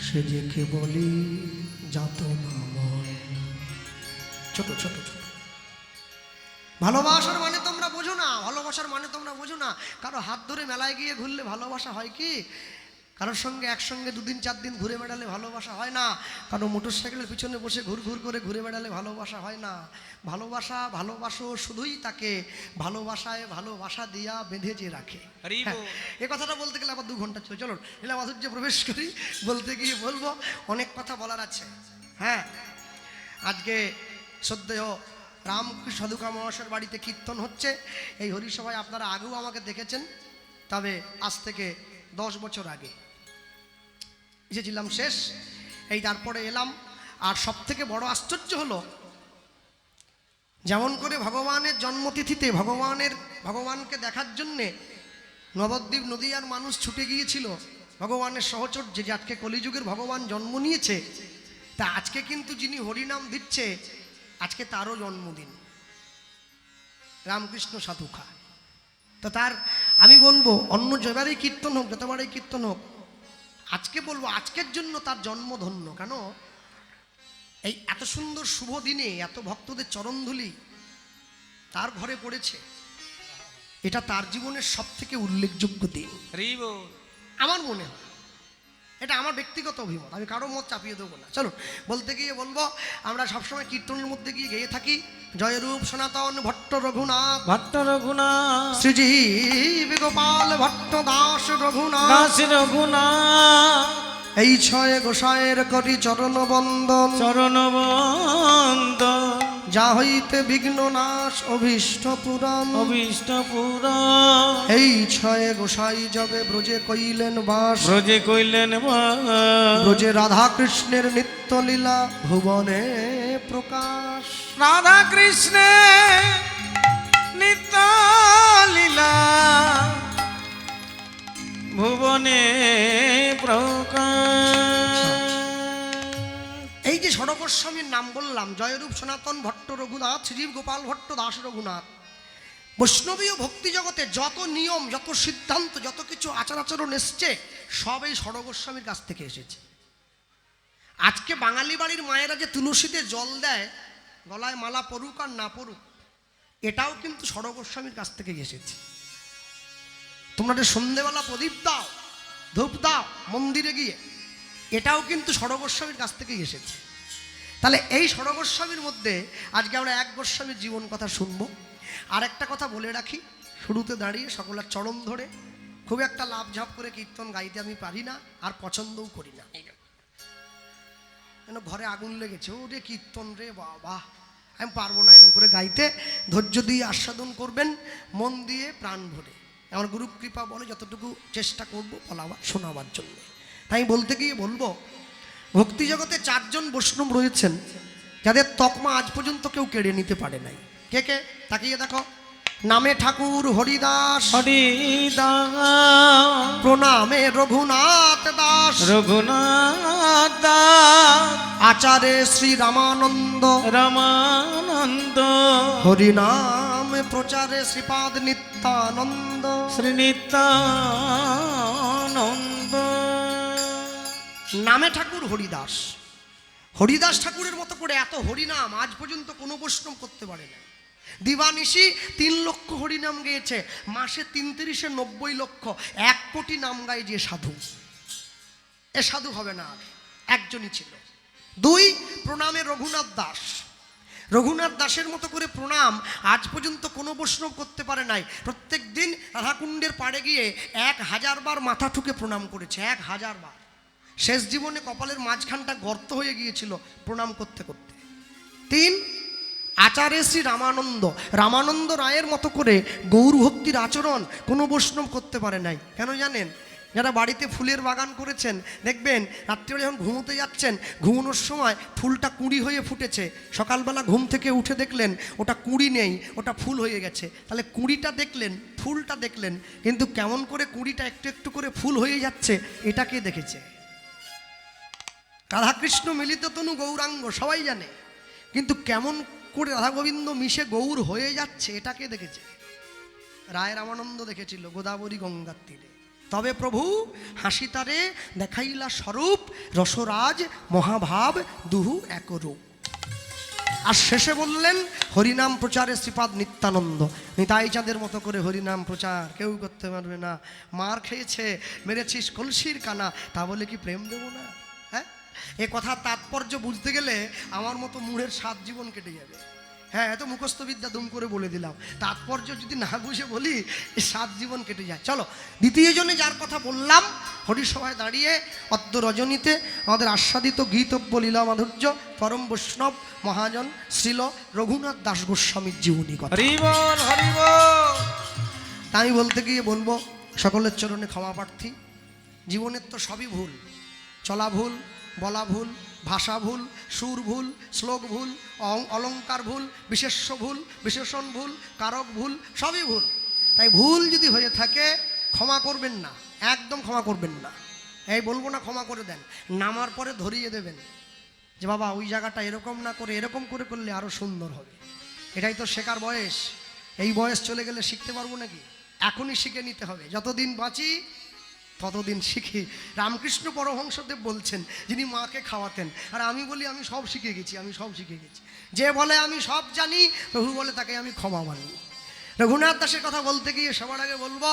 সে যে কে বলি যাতনাময়। ছোট ছোট ছোট ভালোবাসার মানে তোমরা বোঝো না, ভালোবাসার মানে তোমরা বোঝো না। কারো হাত ধরে মেলায় গিয়ে ঘুরলে ভালোবাসা হয় কি? কারোর সঙ্গে একসঙ্গে 2 দিন 4 দিন ঘুরে বেড়ালে ভালোবাসা হয় না। কারো মোটর সাইকেলের পিছনে বসে ঘুর ঘুর করে ঘুরে বেড়ালে ভালোবাসা হয় না। ভালোবাসা ভালোবাসো শুধুই তাকে ভালোবাসায় ভালোবাসা দিয়া বেঁধে যে রাখে। হ্যাঁ, এ কথাটা বলতে গেলে আবার 2 ঘন্টা চলে। চলুন লীলা মাধুর্য প্রবেশ করি। বলতে গিয়ে বলবো, অনেক কথা বলার আছে। হ্যাঁ, আজকে শ্রদ্ধেয় রামকৃষ্ণ সাধুকা মহাশয়ের বাড়িতে কীর্তন হচ্ছে। এই হরিসভায় আপনারা আগেও আমাকে দেখেছেন, তবে আজ থেকে 10 বছর আগে এসেছিলাম শেষ, এই তারপরে এলাম। আর সব থেকে বড় আশ্চর্য হলো, যেমন করে ভগবানের জন্মতিথিতে ভগবানকে দেখার জন্যে নবদ্বীপ নদীয়ার মানুষ ছুটে গিয়েছিল ভগবানের সহচর্যে, যে আজকে কলিযুগের ভগবান জন্ম নিয়েছে। তা আজকে কিন্তু যিনি হরিনাম দিচ্ছে, আজকে তারও জন্মদিন, রামকৃষ্ণ সাধুখা। তো তার আমি বলবো অন্য যেবারই কীর্তন হোক, যতবারই কীর্তন হোক, আজকে বলবো আজকের জন্য তার জন্ম ধন্য। কেন এই এত সুন্দর শুভ দিনে এত ভক্তদের চরণধুলি তার ঘরে পড়েছে, এটা তার জীবনের সব থেকে উল্লেখযোগ্য দিন আমার মনে হয়। এটা আমার ব্যক্তিগত অভিমত, আমি কারো মত চাপিয়ে দেবো না। চলো বলতে গিয়ে বলবো, আমরা সবসময় কীর্তনের মধ্যে গিয়ে গেয়ে থাকি জয়রূপ সনাতন ভট্ট রঘুনাথ, ভট্ট রঘুনাথ, শ্রীজীব গোপাল ভট্ট দাস রঘুনাথ, দাস রঘুনাথ, এই ছয় গোসাইয়ের করি চরণ বন্দন, চরণ বন্দন, যা হইতে বিঘ্ন নাশ অভীষ্ট পুরাণ, অভীষ্ট পুরাণ, এই ছয় গোসাই যবে ব্রজে কইলেন বাস, ব্রজে কইলেন বাস, ব্রজে রাধা কৃষ্ণের নিত্য লীলা ভুবনে প্রকাশ, রাধা কৃষ্ণে নিত্য লীলা ভুবনে প্রকাশ। এই যে ষড় গোস্বামীর নাম বললাম, জয়রূপ সনাতন ভট্ট রঘুনাথ, শ্রীজীব গোপাল ভট্ট দাস রঘুনাথ, বৈষ্ণবীয় ভক্তি জগতে যত নিয়ম, যত সিদ্ধান্ত, যত কিছু আচার আচরণ এসছে সব এই ষড় গোস্বামীর কাছ থেকে এসেছে। আজকে বাঙালি বাড়ির মায়েরা যে তুলসীতে জল দেয়, গলায় মালা পড়ুক আর না পড়ুক, এটাও কিন্তু ষড় গোস্বামীর কাছ থেকে এসেছে। তোমরা যে সন্ধেবেলা প্রদীপ দাও, ধূপ দাও মন্দিরে গিয়ে, এটাও কিন্তু ষড় গোস্বামীর কাছ থেকেই এসেছে। তাহলে এই ষড় গোস্বামীর মধ্যে আজকে আমরা এক গোস্বামীর জীবন কথা শুনবো। আর একটা কথা বলে রাখি, শুরুতে দাঁড়িয়ে সকলের চরণ ধরে, খুব একটা লাভ ঝাপ করে কীর্তন গাইতে আমি পারি না, আর পছন্দও করি না। যেন ঘরে আগুন লেগেছে, ও রে কীর্তন রে বাবা, আমি পারবো না এরকম করে গাইতে। ধৈর্য দিয়ে আস্বাদন করবেন, মন দিয়ে প্রাণ ভরে। আমার গুরু কৃপা বলে যতটুকু চেষ্টা করবো বলাবার শোনাবার জন্য। তাই বলতে গিয়ে বলবো, ভক্তি জগতে 4 জন বৈষ্ণব রয়েছেন যাদের তকমা আজ পর্যন্ত কেউ কেড়ে নিতে পারে নাই। কে কে তাকিয়ে দেখো। নামে ঠাকুর হরিদাস, হরিদাস, প্রণামে রঘুনাথ দাস, রঘুনাথ দাস, আচারে শ্রী রামানন্দ, রামানন্দ, হরিনামে প্রচারে শ্রীপাদ নিত্যানন্দ, শ্রী নিত্যানন্দ। নামে ঠাকুর হরিদাস। হরিদাস ঠাকুরের মতো করে এত হরিনাম আজ পর্যন্ত কোনো বৈষ্ণব করতে পারে না। দিবানিশি 3 লক্ষ হরিনাম গেয়েছে, মাসে ৩৩-এ ৯০ লক্ষ, 1 কোটি নাম গায় যে সাধু, এ সাধু হবে না, আর একজনই ছিল। 2 প্রণামে রঘুনাথ দাস। রঘুনাথ দাসের মতো করে প্রণাম আজ পর্যন্ত কোনো বৈষ্ণব করতে পারে নাই। প্রত্যেক দিন রাধাকুণ্ডের পাড়ে গিয়ে 1000 বার মাথা ঠুকে প্রণাম করেছে, 1000 বার। শেষ জীবনে কপালের মাঝখানটা গর্ত হয়ে গিয়েছিল প্রণাম করতে করতে। 3 আচার্য শ্রী রামানন্দ। রামানন্দ রায়ের মতো করে গৌর ভক্তির আচরণ কোনো বৈষ্ণব করতে পারে নাই। কেন জানেন? যারা বাড়িতে ফুলের বাগান করেছেন দেখবেন, রাত্রিবেলা যখন ঘুমোতে যাচ্ছেন, ঘুমানোর সময় ফুলটা কুঁড়ি হয়ে ফুটেছে, সকালবেলা ঘুম থেকে উঠে দেখলেন ওটা কুঁড়ি নেই, ওটা ফুল হয়ে গেছে। তাহলে কুঁড়িটা দেখলেন, ফুলটা দেখলেন, কিন্তু কেমন করে কুঁড়িটা একটু একটু করে ফুল হয়ে যাচ্ছে এটা কে দেখেছে? রাধাকৃষ্ণ মিলিত তনু গৌরাঙ্গ সবাই জানে, কিন্তু কেমন করে রাধা গোবিন্দ মিশে গৌর হয়ে যাচ্ছে এটা কে দেখেছে? রায় রামানন্দ দেখেছিল গোদাবরী গঙ্গার তীরে। তবে প্রভু হাসি তারে দেখাইলা স্বরূপ, রসরাজ মহাভাব দুহু একরূপ। আর শেষে বললেন হরিনাম প্রচারে শ্রীপাদ নিত্যানন্দ। নিতাই চাঁদের মতো করে হরিনাম প্রচার কেউ করতে পারবে না। মার খেয়েছে, মেরেছিস কলসির কানা, তা বলে কি প্রেম দেবো না? হ্যাঁ, এ কথার তাৎপর্য বুঝতে গেলে আমার মতো মুড়ের 7 জীবন কেটে যাবে। হ্যাঁ, এত মুখস্থ বিদ্যা দুম করে বলে দিলাম, তাৎপর্য যদি না বুঝে বলি 7 জীবন কেটে যায়। চলো, দ্বিতীয় জনে যার কথা বললাম, হরিসভায় দাঁড়িয়ে অদ্য রজনীতে আমাদের আস্বাদিত গীতব্য লীলা মাধুর্য পরম বৈষ্ণব মহাজন শ্রীল রঘুনাথ দাস গোস্বামীর জীবনী কথা। হরি বল, হরি বল। তাই আমি বলতে গিয়ে বলবো, সকলের চরণে ক্ষমা প্রার্থী। জীবনের তো সবই ভুল, চলা ভুল, বলা ভুল, ভাষা ভুল, সুর ভুল, শ্লোক ভুল, অলঙ্কার ভুল, বিশেষ্য ভুল, বিশেষণ ভুল, কারক ভুল, সবই ভুল। তাই ভুল যদি হয়ে থাকে ক্ষমা করবেন না, একদম ক্ষমা করবেন না। এই বলবো না ক্ষমা করে দেন, নামার পরে ধরিয়ে দেবেন যে বাবা ওই জায়গাটা এরকম না করে এরকম করে করলে আরও সুন্দর হবে। এটাই তো শেখার বয়স। এই বয়স চলে গেলে শিখতে পারবো নাকি? এখনই শিখে নিতে হবে, যতদিন বাঁচি ততদিন শিখি। রামকৃষ্ণ পরমহংসদেব বলছেন, যিনি মাকে খাওয়াতেন, আর আমি বলি আমি সব শিখে গেছি, আমি সব শিখে গেছি। যে বলে আমি সব জানি, প্রভু বলে তাকে আমি ক্ষমা মানি। রঘুনাথ দাসের কথা বলতে গিয়ে সবার আগে বলবো,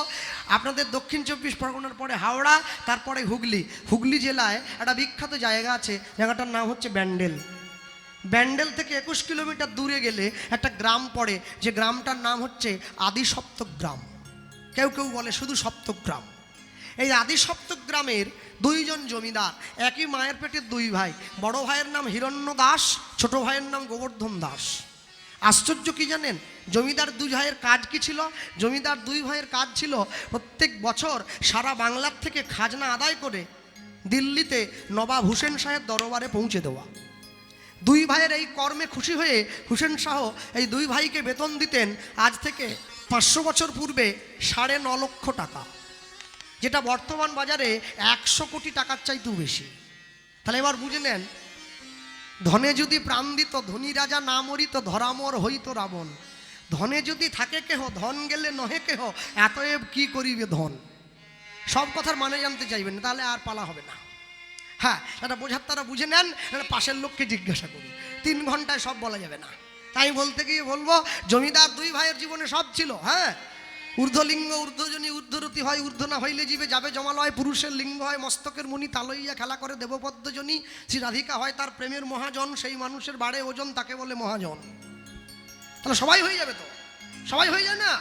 আপনাদের দক্ষিণ 24 পরগনার পরে হাওড়া, তারপরে হুগলি। হুগলি জেলায় একটা বিখ্যাত জায়গা আছে, জায়গাটার নাম হচ্ছে ব্যান্ডেল। ব্যান্ডেল থেকে 21 কিলোমিটার দূরে গেলে একটা গ্রাম পড়ে, যে গ্রামটার নাম হচ্ছে আদি সপ্তক গ্রাম। কেউ কেউ বলে শুধু সপ্তক গ্রাম। এই আদি সপ্তক গ্রামের দুইজন জমিদার, একই মায়ের পেটের দুই ভাই। বড় ভাইয়ের নাম হিরণ্য দাস, ছোট ভাইয়ের নাম গোবর্ধন দাস। আশ্চর্য কি জানেন, জমিদার দুই ভাইয়ের কাজ কি ছিল? জমিদার দুই ভাইয়ের কাজ ছিল প্রত্যেক বছর সারা বাংলার থেকে খাজনা আদায় করে দিল্লিতে নবাব হুসেন শাহের দরবারে পৌঁছে দেওয়া। দুই ভাইয়ের এই কর্মে খুশি হয়ে হুসেন শাহ এই দুই ভাইকে বেতন দিতেন আজ থেকে 500 বছর পূর্বে 9.5 লক্ষ টাকা, যেটা বর্তমান বাজারে 100 কোটি টাকার চাইতেও বেশি। তাহলে এবার বুঝে নেন, ধনে যদি প্রাণ দিত ধনী রাজা না মরিত, ধরামর হইত রাবণ। ধনে যদি থাকে কেহ, ধন গেলে নহে কেহ, এতএব কি করিবে ধন। সব কথার মানে জানতে চাইবেন, তাহলে আর পালা হবে না। হ্যাঁ, এটা বোঝার তারা বুঝে নেন, এটা পাশের লোককে জিজ্ঞাসা করুন, 3 ঘন্টায় সব বলা যাবে না। তাই বলতে গিয়ে বলবো, জমিদার দুই ভাইয়ের জীবনে সব ছিল। হ্যাঁ, ঊর্ধ্বলিঙ্গ ঊর্ধ্বজনী ঊর্ধ্বরতি হয়, ঊর্ধ্ব না হইলে জীবে যাবে জমালয়। পুরুষের লিঙ্গ হয় মস্তকের মণি, তালইয়া খেলা করে দেবপদ্মজনী। শ্রী রাধিকা হয় তার প্রেমের মহাজন, সেই মানুষের বাড়ে ওজন, তাকে বলে মহাজন। তাহলে সবাই হয়ে যাবে তো? সবাই হয়ে যায় না?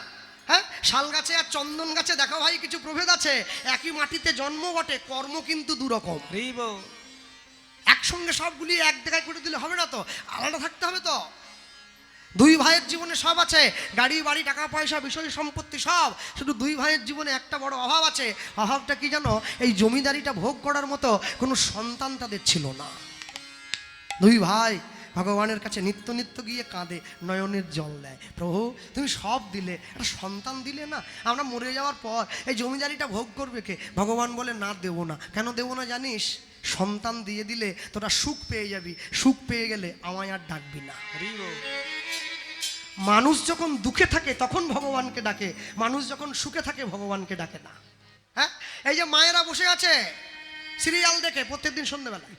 হ্যাঁ, শাল গাছে আর চন্দন গাছে দেখো ভাই কিছু প্রভেদ আছে। একই মাটিতে জন্ম বটে, কর্ম কিন্তু দুরকম। একসঙ্গে সবগুলি এক জায়গায় করে দিলে হবে না তো, আলাদা থাকতে হবে তো। দুই ভাইয়ের জীবনে সব আছে, গাড়ি বাড়ি টাকা পয়সা বিষয় সম্পত্তি সব। শুধু দুই ভাইয়ের জীবনে একটা বড় অভাব আছে। অভাবটা কি জানো? এই জমিদারিটা ভোগ করার মতো কোনো সন্তান তাদের ছিল না। দুই ভাই ভগবানের কাছে নিত্য নিত্য গিয়ে কাঁদে, নয়নের জল দেয়, প্রভু তুমি সব দিলে, একটা সন্তান দিলে না, আমরা মরে যাওয়ার পর এই জমিদারিটা ভোগ করবে কে? ভগবান বলে না, দেবো না। কেন দেবো না জানিস? সন্তান দিয়ে দিলে তোরা সুখ পেয়ে যাবি, সুখ পেয়ে গেলে আমায় আর ডাকবি না। মানুষ যখন দুঃখে থাকে তখন ভগবানকে ডাকে, মানুষ যখন সুখে থাকে ভগবানকে ডাকে না। হ্যাঁ, এই যে মায়েরা বসে আছে সিরিয়াল দেখে প্রত্যেকদিন সন্ধ্যেবেলায়,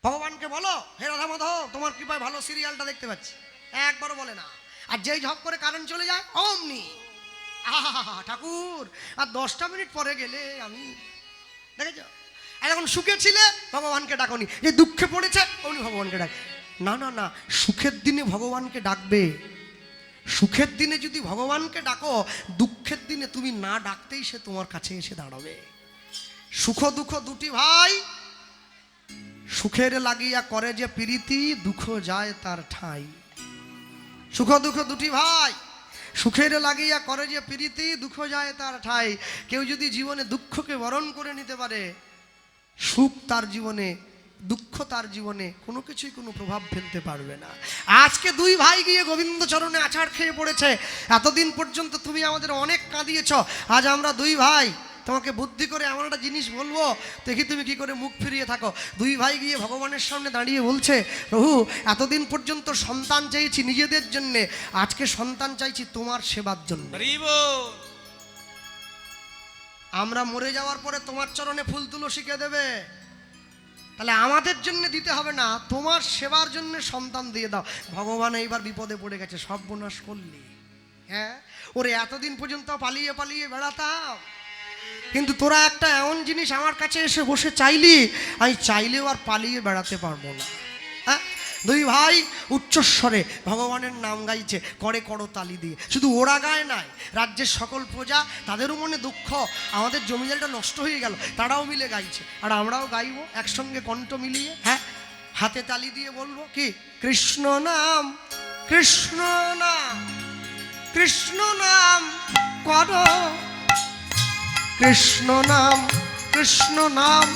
ভগবানকে বলো, হে রাধা মাধব তোমার কৃপায় ভালো সিরিয়ালটা দেখতে পাচ্ছি, একবারও বলে না। আর যেই ঝপ করে কারেন্ট চলে যায় অমনি আহা ঠাকুর, আর 10টা মিনিট পরে গেলে আমি, দেখেছ? আর এখন সুখে ছিলে ভগবানকে ডাকনি, যে দুঃখে পড়েছে উনি ভগবানকে ডাক। না না না, সুখের দিনে ভগবানকে ডাকবে। সুখের দিনে যদি ভগবানকে ডাকো, দুঃখের দিনে তুমি না ডাকতেই সে তোমার কাছে এসে দাঁড়াবে। সুখ দুঃখ দুটি ভাই, সুখের লাগিয়া করে যে প্রীতি, দুঃখ যায় তার ঠাই। সুখ দুঃখ দুটি ভাই, সুখের লাগিয়া করে যে প্রীতি, দুঃখ যায় তার ঠাই। কেউ যদি জীবনে দুঃখকে বরণ করে নিতে পারে, সুখ তার জীবনে, দুঃখ তার জীবনে কোনো কিছুই কোনো প্রভাব ফেলতে পারবে না। আজকে দুই ভাই গিয়ে গোবিন্দ চরণে আছাড় খেয়ে পড়েছে। এতদিন পর্যন্ত তুমি আমাদের অনেক কাঁদিয়েছ, আজ আমরা দুই ভাই তোমাকে বুদ্ধি করে এমন একটা জিনিস বলবো, দেখি তুমি কি করে মুখ ফিরিয়ে থাকো। দুই ভাই গিয়ে ভগবানের সামনে দাঁড়িয়ে বলছে, প্রভু এতদিন পর্যন্ত সন্তান চাইছি নিজেদের জন্যে, আজকে সন্তান চাইছি তোমার সেবার জন্য। আমরা মরে যাওয়ার পরে তোমার চরণে ফুল তুলসীকে দেবে, তাহলে আমাদের জন্য দিতে হবে না, তোমার সেবার জন্য সন্তান দিয়ে দাও। ভগবান এইবার বিপদে পড়ে গেছে, সর্বনাশ করলি। হ্যাঁ, ওরে এতদিন পর্যন্ত পালিয়ে পালিয়ে বেড়াতাম, কিন্তু তোরা একটা এমন জিনিস আমার কাছে এসে বসে চাইলি, আমি চাইলেও আর পালিয়ে বেড়াতে পারবো না। হ্যাঁ, দুই ভাই উচ্চস্বরে ভগবানের নাম গাইছে, করে করতালি দিয়ে। শুধু ওরা গায় নাই, রাজ্যের সকল প্রজা, তাদেরও মনে দুঃখ, আমাদের জমিদারিটা নষ্ট হয়ে গেল, তারাও মিলে গাইছে। আর আমরাও গাইবো একসঙ্গে কণ্ঠ মিলিয়ে। হ্যাঁ, হাতে তালি দিয়ে বলবো কি, কৃষ্ণ নাম কৃষ্ণ নাম কৃষ্ণ নাম করো, কৃষ্ণ নাম কৃষ্ণ নাম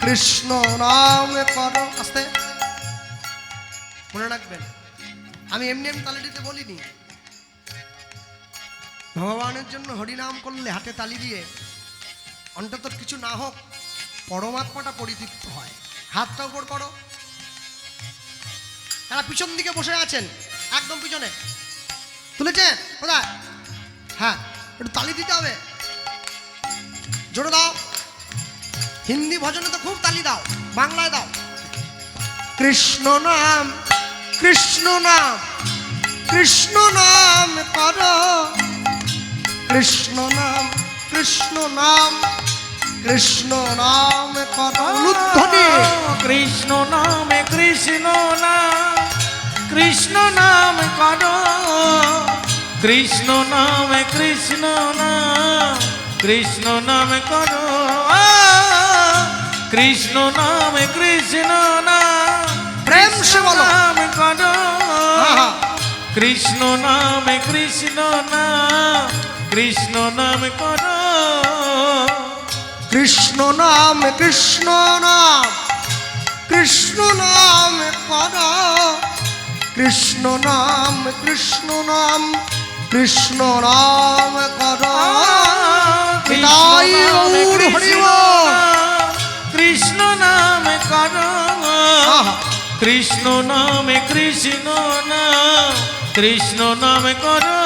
কৃষ্ণ নাম করো। আস্তে মনে রাখবেন, আমি এমনি এমনি তালি দিতে বলিনি। ভগবানের জন্য হরিনাম করলে হাতে তালি দিয়ে অন্তত কিছু না হোক পরমাত্মাটা পরিতৃপ্ত হয়। হাতটা উপর করো। তারা পিছন দিকে বসে আছেন, একদম পিছনে তুলেছেন কোথায়? হ্যাঁ, একটু তালি দিতে হবে, জোরে দাও। হিন্দি ভজনে তো খুব তালি দাও, বাংলায় দাও। কৃষ্ণ নাম, কৃষ্ণ নাম, কৃষ্ণ নাম করো, কৃষ্ণ নাম, কৃষ্ণ নাম, কৃষ্ণ নাম করো। উলুধ্বনি। কৃষ্ণ নামে কৃষ্ণ নাম, কৃষ্ণ নাম করো, কৃষ্ণ নামে কৃষ্ণ নাম, কৃষ্ণ নাম করো, কৃষ্ণ নামে কৃষ্ণ নাম, প্রেম সে বলো। নাম করো, আহা। কৃষ্ণ নামে কৃষ্ণ নাম, কৃষ্ণ নাম করো, কৃষ্ণ নাম, কৃষ্ণ নাম, কৃষ্ণ নাম করো, কৃষ্ণ নাম, কৃষ্ণ নাম, কৃষ্ণ নাম করো। নিতাই গৌর হরি বল। কৃষ্ণ নাম করো, আহা। কৃষ্ণ নামে কৃষ্ণ নাম, কৃষ্ণ নাম করো,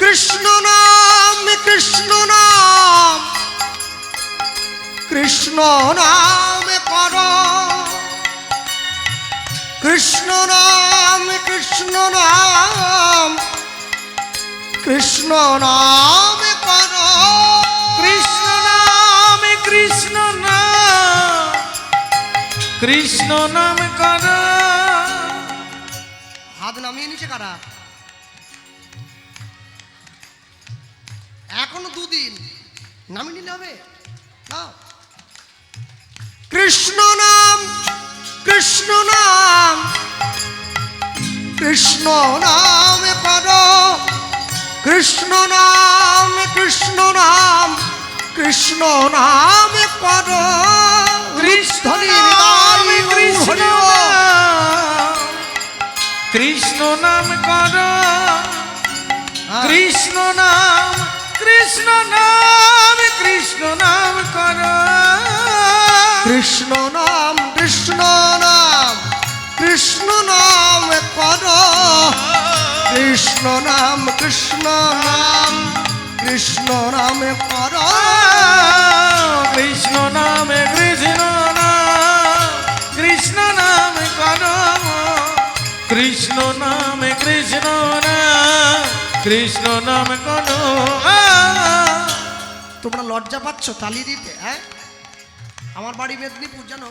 কৃষ্ণ নাম, কৃষ্ণ নাম, কৃষ্ণ নাম করো, কৃষ্ণ নাম, কৃষ্ণ নাম, কৃষ্ণ নাম করো। কৃষ্ণ নামে কৃষ্ণ নাম, কৃষ্ণ নাম করো। হাত নামিয়ে নিচে কারা? এখনো দুদিন নামিয়ে নিলে হবে। নাও। কৃষ্ণ নাম, কৃষ্ণ নাম, কৃষ্ণ নাম করো, কৃষ্ণ নাম, কৃষ্ণ নাম, কৃষ্ণ নাম করো। কৃষ্ণ নিতাই নামে কৃষ্ণ গৌর হরি বল। নাম, কৃষ্ণ নাম করো, কৃষ্ণ নাম, কৃষ্ণ নাম, কৃষ্ণ নাম করো, কৃষ্ণ নাম, কৃষ্ণ নাম, কৃষ্ণ নাম করো, কৃষ্ণ নাম, কৃষ্ণ নাম, কৃষ্ণ নাম করো। কৃষ্ণ নামে কৃষ্ণ নাম, কৃষ্ণ নাম করো, কৃষ্ণ নামে কৃষ্ণ নাম, কৃষ্ণ নাম করো। তোমরা লজ্জা পাচ্ছ তালি দিতে? হ্যাঁ, আমার বাড়ি মেদিনীপুর, জানো,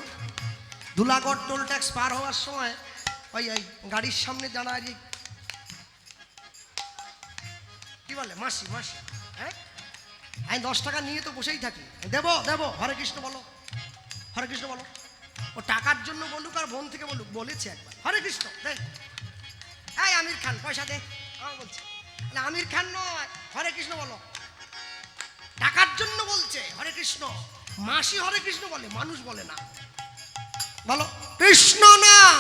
ধুলাগড় টোল ট্যাক্স পার হওয়ার সময় ওই ওই গাড়ির সামনে দাঁড়ায় যে কি বলে মাসি, মাসি, হ্যাঁ, আমি 10 টাকা নিয়ে তো বসেই থাকি, দেবো দেবো, হরে কৃষ্ণ বলো, হরে কৃষ্ণ বলো। ও টাকার জন্য বলুক আর বোন থেকে বলুক, বলেছে একবার হরে কৃষ্ণ দে। এই আমির খান পয়সা দে, আমার বলছে না, আমির খান নয়, হরে কৃষ্ণ বলো। টাকার জন্য বলছে হরে কৃষ্ণ। মাসি হরে কৃষ্ণ বলে, মানুষ বলে না। বলো কৃষ্ণ নাম,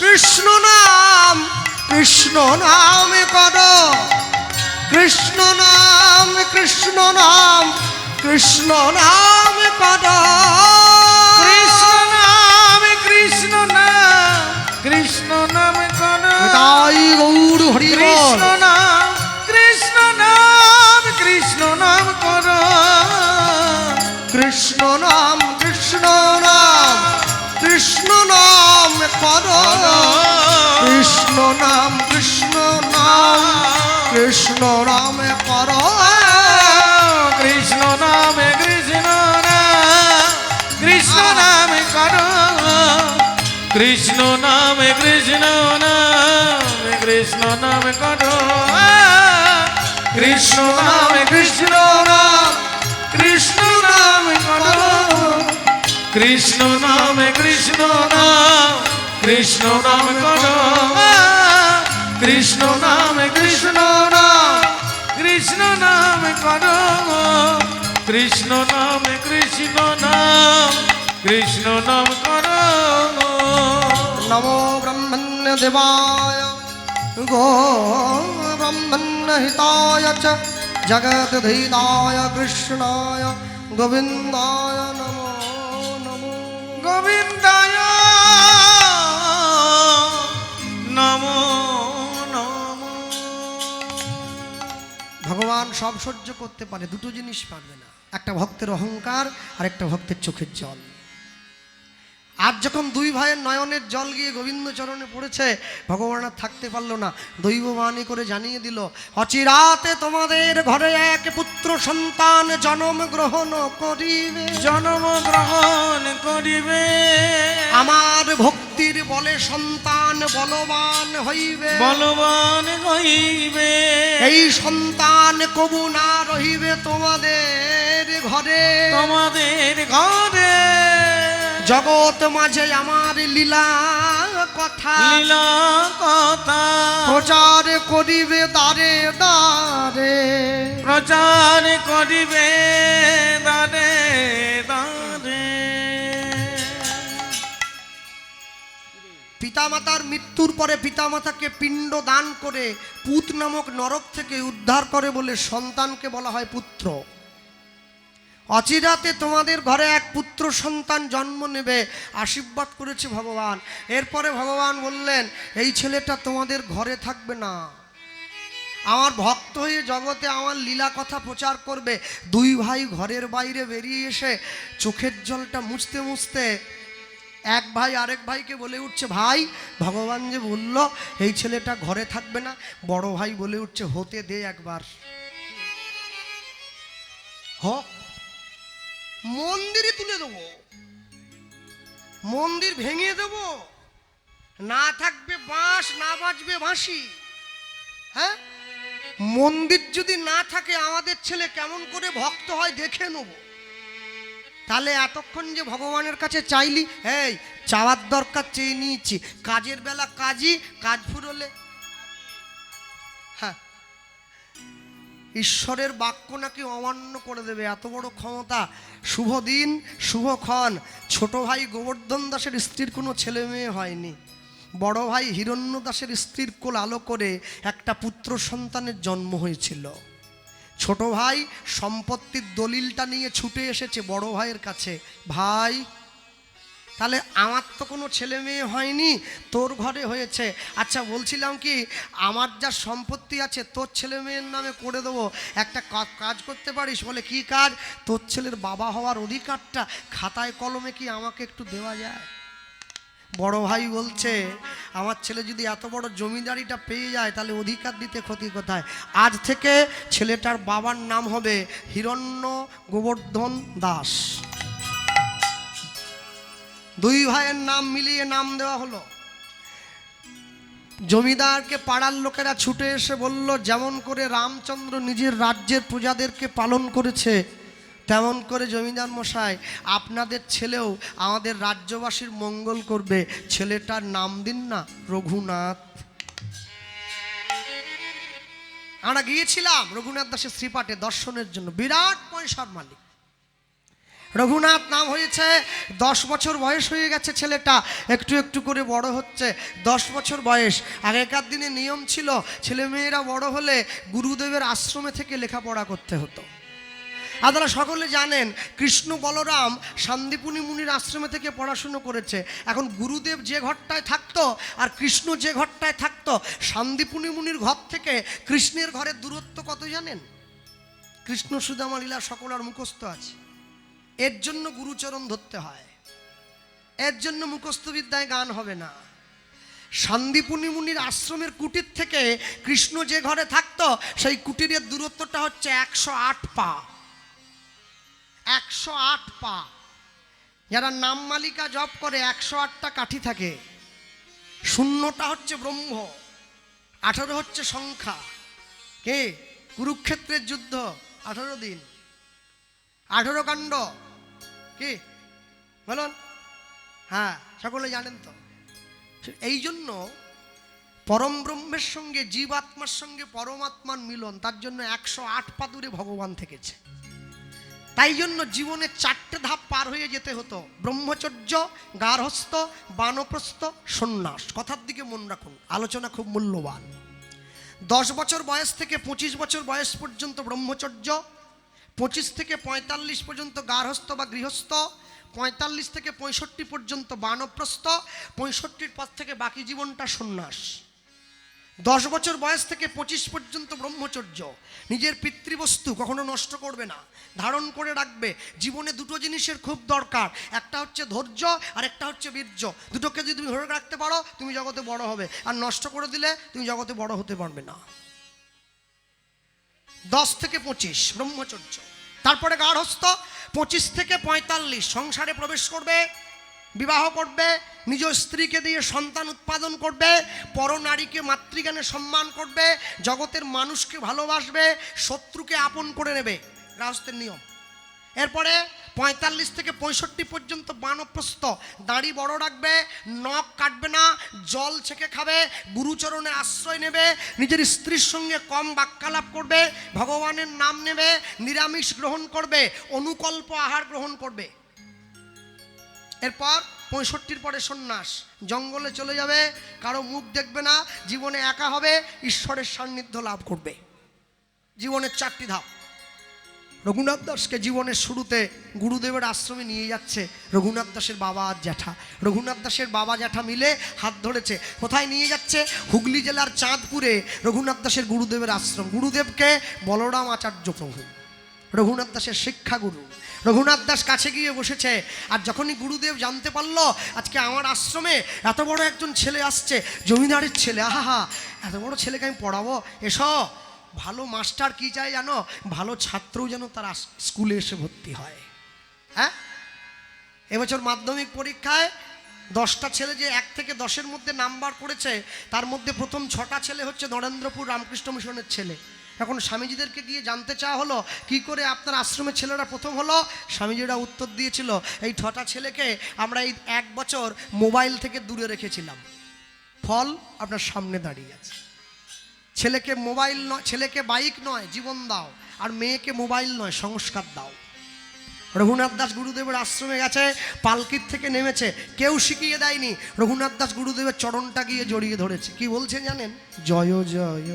কৃষ্ণ নাম, কৃষ্ণ নাম করো, কৃষ্ণ নাম, কৃষ্ণ নাম, কৃষ্ণ নাম করো। কৃষ্ণ নামে কৃষ্ণ নাম, কৃষ্ণ নাম করো, তাই গৌর হরি বল। কৃষ্ণ নাম, কৃষ্ণ নাম, কৃষ্ণ নাম করো, কৃষ্ণ নাম, কৃষ্ণ নাম, কৃষ্ণ নাম করো, কৃষ্ণ নাম, কৃষ্ণ নাম, কৃষ্ণ নাম করো। কৃষ্ণ নামে কৃষ্ণ নাম, কৃষ্ণ নাম করো, কৃষ্ণ নামে কৃষ্ণ নাম, কৃষ্ণ নাম করো, কৃষ্ণ নামে কৃষ্ণ নাম, কৃষ্ণ নাম করো, কৃষ্ণ নামে কৃষ্ণ নাম, কৃষ্ণ নাম করো, কৃষ্ণ নামে কৃষ্ণ নাম, কৃষ্ণ নাম করো, কৃষ্ণ নামে কৃষ্ণ নাম, কৃষ্ণ নাম করো। নমো ব্রহ্মণ্য দেবায় গো ব্রহ্মণ্য হিতায় চ জগদ্ধিতায় কৃষ্ণায় গোবিন্দায় নমো নমো। গোবিন্দায় নমো নমো। ভগবান সব সহ্য করতে পারে, দুটো জিনিস পারবে না, একটা ভক্তের অহংকার আর একটা ভক্তের চোখের জল। আজ যখন দুই ভাইয়ের নয়নের জল গিয়ে গোবিন্দ চরণে পড়েছে, ভগবান আর থাকতে পারলো না, দৈববাণী করে জানিয়ে দিল, অচিরাতে তোমাদের ঘরে এক পুত্র সন্তান জন্ম গ্রহণ করিবে, জন্মগ্রহণ করিবে। আমার ভক্তির বলে সন্তান বলবান হইবে, বলবান হইবে। এই সন্তান কবু না রহিবে তোমাদের ঘরে, তোমাদের ঘরে জগৎ মাঝে আমার লীলা কথা, লীলা কথা প্রচার করিবে দারে দারে, প্রচার করিবে দারে দারে। পিতামাতার মৃত্যুর পরে পিতামাতাকে পিণ্ড দান করে পুত নামক নরক থেকে উদ্ধার করে বলে সন্তানকে বলা হয় পুত্র। অচিরাতে তোমাদের ঘরে এক পুত্র সন্তান জন্ম নেবে, আশীর্বাদ করেছে ভগবান। এরপরে ভগবান বললেন, এই ছেলেটা তোমাদের ঘরে থাকবে না, আমার ভক্ত হয়ে জগতে আমার লীলা কথা প্রচার করবে। দুই ভাই ঘরের বাইরে বেরিয়ে এসে চোখের জলটা মুছতে মুছতে এক ভাই আরেক ভাইকে বলে উঠছে, ভাই ভগবান যে বলল এই ছেলেটা ঘরে থাকবে না। বড় ভাই বলে উঠছে, হতে দে একবার, হোক, মন্দিরে তুলে দেবো, মন্দির ভেঙে দেবো, না থাকবে বাঁশ, না বাজবে বাঁশি। হ্যাঁ, মন্দির যদি না থাকে আমাদের ছেলে কেমন করে ভক্ত হয় দেখে নেব। তাহলে এতক্ষণ যে ভগবানের কাছে চাইলি, এই চাওয়ার দরকার চেয়ে নিয়েছি, কাজের বেলা কাজই, কাজ ফুরলে। হ্যাঁ, ঈশ্বরের বাক্য নাকি অমান্য করে দেবে, এত বড় ক্ষমতা। শুভ দিন শুভক্ষণ, ছোট ভাই গোবর্ধন দাসের স্ত্রীর কোনো ছেলে মেয়ে হয়নি, বড় ভাই হিরণ্য দাসের স্ত্রীর কোল আলো করে একটা পুত্র সন্তানের জন্ম হয়েছিল। ছোট ভাই সম্পত্তির দলিলটা নিয়ে ছুটে এসেছে বড় ভাইয়ের কাছে, ভাই তাহলে আমার তো কোনো ছেলে মেয়ে হয়নি, তোর ঘরে হয়েছে। আচ্ছা বলছিলাম কি, আমার যা সম্পত্তি আছে তোর ছেলে মেয়ের নামে করে দেবো, একটা কাজ করতে পারিস? বলে কি কাজ? তোর ছেলের বাবা হওয়ার অধিকারটা খাতায় কলমে কি আমাকে একটু দেওয়া যায়? বড় ভাই বলছে, আমার ছেলে যদি এত বড় জমিদারিটা পেয়ে যায় তাহলে অধিকার দিতে ক্ষতি কোথায়? আজ থেকে ছেলেটার বাবার নাম হবে হিরণ্য গোবর্ধন দাস। দুই ভাইয়ের নাম মিলিয়ে নাম দেওয়া হলো। জমিদারকে পাড়ার লোকেরা ছুটে এসে বলল, যেমন করে রামচন্দ্র নিজের রাজ্যের প্রজাদেরকে পালন করেছে, তেমন করে জমিদার মশাই আপনাদের ছেলেও আমাদের রাজ্যবাসীর মঙ্গল করবে, ছেলেটার নাম দিন না রঘুনাথ। আমরা গিয়েছিলাম রঘুনাথ দাসের শ্রীপাঠে দর্শনের জন্য, বিরাট পয়সার মালিক। রঘুনাথ নাম হয়েছে, 10 বছর বয়স হয়ে গেছে ছেলেটা, একটু একটু করে বড় হচ্ছে। 10 বছর বয়স, আগেকার দিনে নিয়ম ছিল ছেলেমেয়েরা বড় হলে গুরুদেবের আশ্রমে থেকে লেখাপড়া করতে হতো। আপনারা সকলে জানেন কৃষ্ণ বলরাম শান্তিপুনি মুনির আশ্রমে থেকে পড়াশুনো করেছে। এখন গুরুদেব যে ঘরটায় থাকতো আর কৃষ্ণ যে ঘরটায় থাকতো, শান্তিপুনি মুনির ঘর থেকে কৃষ্ণের ঘরের দূরত্ব কত জানেন? কৃষ্ণ সুদামা লীলা সকলের মুখস্থ আছে, এর জন্য গুরুচরণ ধরতে হয়, এর জন্য মুখস্থ বিদ্যায় গান হবে না। শান্তিপুনি মুনির আশ্রমের কুটির থেকে কৃষ্ণ যে ঘরে থাকতো সেই কুটিরের দূরত্বটা হচ্ছে 108 পা। 108 পা। যারা নাম মালিকা জপ করে 108টা কাঠি থাকে, শূন্যটা হচ্ছে ব্রহ্ম, 18 হচ্ছে সংখ্যা। কে? কুরুক্ষেত্রের যুদ্ধ 18 দিন, 18 কাণ্ড। কি বলুন? হ্যাঁ, সকলে জানেন তো। এই জন্য পরম ব্রহ্মের সঙ্গে জীবাত্মার সঙ্গে পরমাত্মার মিলন, তার জন্য 108 পা দূরে ভগবান থেকেছে। তাই জন্য জীবনে 4টে ধাপ পার হয়ে যেতে হতো, ব্রহ্মচর্য, গার্হস্থ, বানপ্রস্থ, সন্ন্যাস। কথার দিকে মন রাখুন, আলোচনা খুব মূল্যবান। 10 বছর বয়স থেকে 25 বছর বয়স পর্যন্ত ব্রহ্মচর্য, 25 থেকে 45 পর্যন্ত গার্হস্থ বা গৃহস্থ, 45 থেকে 65 পর্যন্ত বানপ্রস্থ, 65-র পর থেকে বাকি জীবনটা সন্ন্যাস। 10 বছর বয়স থেকে 25 পর্যন্ত ব্রহ্মচর্য। নিজের পিতৃবস্তু কখনো নষ্ট করবে না, ধারণ করে রাখবে। জীবনে দুটো জিনিসের খুব দরকার, একটা হচ্ছে ধৈর্য আর একটা হচ্ছে বীর্য। দুটোকে যদি তুমি ধরে রাখতে পারো তুমি জগতে বড় হবে, আর নষ্ট করে দিলে তুমি জগতে বড় হতে পারবে না। 10 থেকে 25 ব্রহ্মচর্য। তারপরে গার্হস্থ 25 থেকে 45 সংসারে প্রবেশ করবে, বিবাহ করবে, নিজ স্ত্রীকে দিয়ে সন্তান উৎপাদন করবে, পরনারীকে মাতৃজ্ঞানে সম্মান করবে, জগতের মানুষকে ভালোবাসবে, শত্রুকে আপন করে নেবে, গৃহস্থের নিয়ম। এরপরে 45 থেকে 65 পর্যন্ত বানপ্রস্থ, দাড়ি বড় রাখবে, নখ কাটবে না, জল ছেঁকে খাবে, গুরুচরণে আশ্রয় নেবে, নিজের স্ত্রীর সঙ্গে কম বাক্যালাপ করবে, ভগবানের নাম নেবে, নিরামিষ গ্রহণ করবে, অনুকল্প আহার গ্রহণ করবে। এরপর 65 পরে সন্ন্যাস, জঙ্গলে চলে যাবে, কারো মুখ দেখবে না, জীবনে একা হবে, ঈশ্বরের সান্নিধ্য লাভ করবে। জীবনের 4টি ধাপ। রঘুনাথ দাসকে জীবনের শুরুতে গুরুদেবের আশ্রমে নিয়ে যাচ্ছে রঘুনাথ দাসের বাবা আর জ্যাঠা। রঘুনাথ দাসের বাবা জ্যাঠা মিলে হাত ধরেছে। কোথায় নিয়ে যাচ্ছে? হুগলি জেলার চাঁদপুরে রঘুনাথ দাসের গুরুদেবের আশ্রম। গুরুদেবকে বলরাম আচার্য প্রভু, রঘুনাথ দাসের শিক্ষাগুরু। রঘুনাথ দাস কাছে গিয়ে বসেছে, আর যখনই গুরুদেব জানতে পারলো আজকে আমার আশ্রমে এত বড় একজন ছেলে আসছে, জমিদারের ছেলে, আহা এত বড় ছেলেকে আমি পড়াবো, এসো। ভালো মাস্টার কি চাই জানো? ভালো ছাত্রও যেন তার স্কুলে এসে ভর্তি হয়। হ্যাঁ, এবছর মাধ্যমিক পরীক্ষায় 10টা ছেলে যে 1 থেকে 10-এর মধ্যে নাম্বার করেছে, তার মধ্যে প্রথম 6টা ছেলে হচ্ছে নরেন্দ্রপুর রামকৃষ্ণ মিশনের ছেলে। এখন স্বামীজিদেরকে গিয়ে জানতে চাওয়া হলো কি করে আপনার আশ্রমের ছেলেরা প্রথম হলো। স্বামীজিরা উত্তর দিয়েছিল, এই 6টা ছেলেকে আমরা এই 1 বছর মোবাইল থেকে দূরে রেখেছিলাম, ফল আপনার সামনে দাঁড়িয়ে আছে। ছেলেকে মোবাইল নয়, ছেলেকে বাইক নয় জীবন দাও, আর মেয়েকে মোবাইল নয় সংস্কার দাও। রঘুনাথ দাস গুরুদেবের আশ্রমে গেছে, পালকির থেকে নেমেছে, কেউ শিখিয়ে দেয়নি। রঘুনাথ দাস গুরুদেবের চরণটা গিয়ে জড়িয়ে ধরেছে। কি বলছেন জানেন? জয় জয়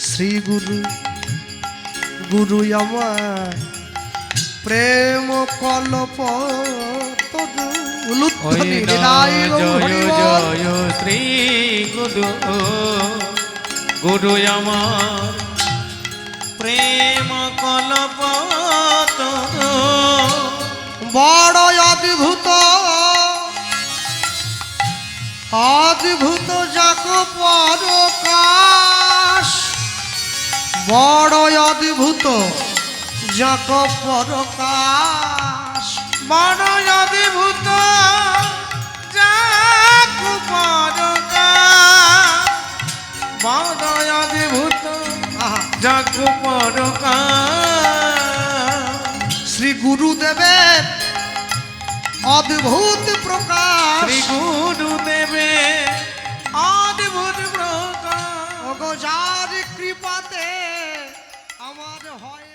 শ্রী গুরু, গুরু আমার প্রেম কল্প শ্রী গুরু, গুরু আমার প্রেম কল্প বড় অদ্ভুত, অদ্ভুত যাক পরকাশ, বড় অদ্ভুত যাক পরকাশ, বড় অদ্ভুত যাক পরকাশ, বড় অদ্ভুত যাক পরকাশ। শ্রী গুরুদেবের অদ্ভুত প্রকাশ, শ্রী গুরুদেবের অদ্ভুত প্রকাশ। ওগো যার কৃপাতে আমার হয়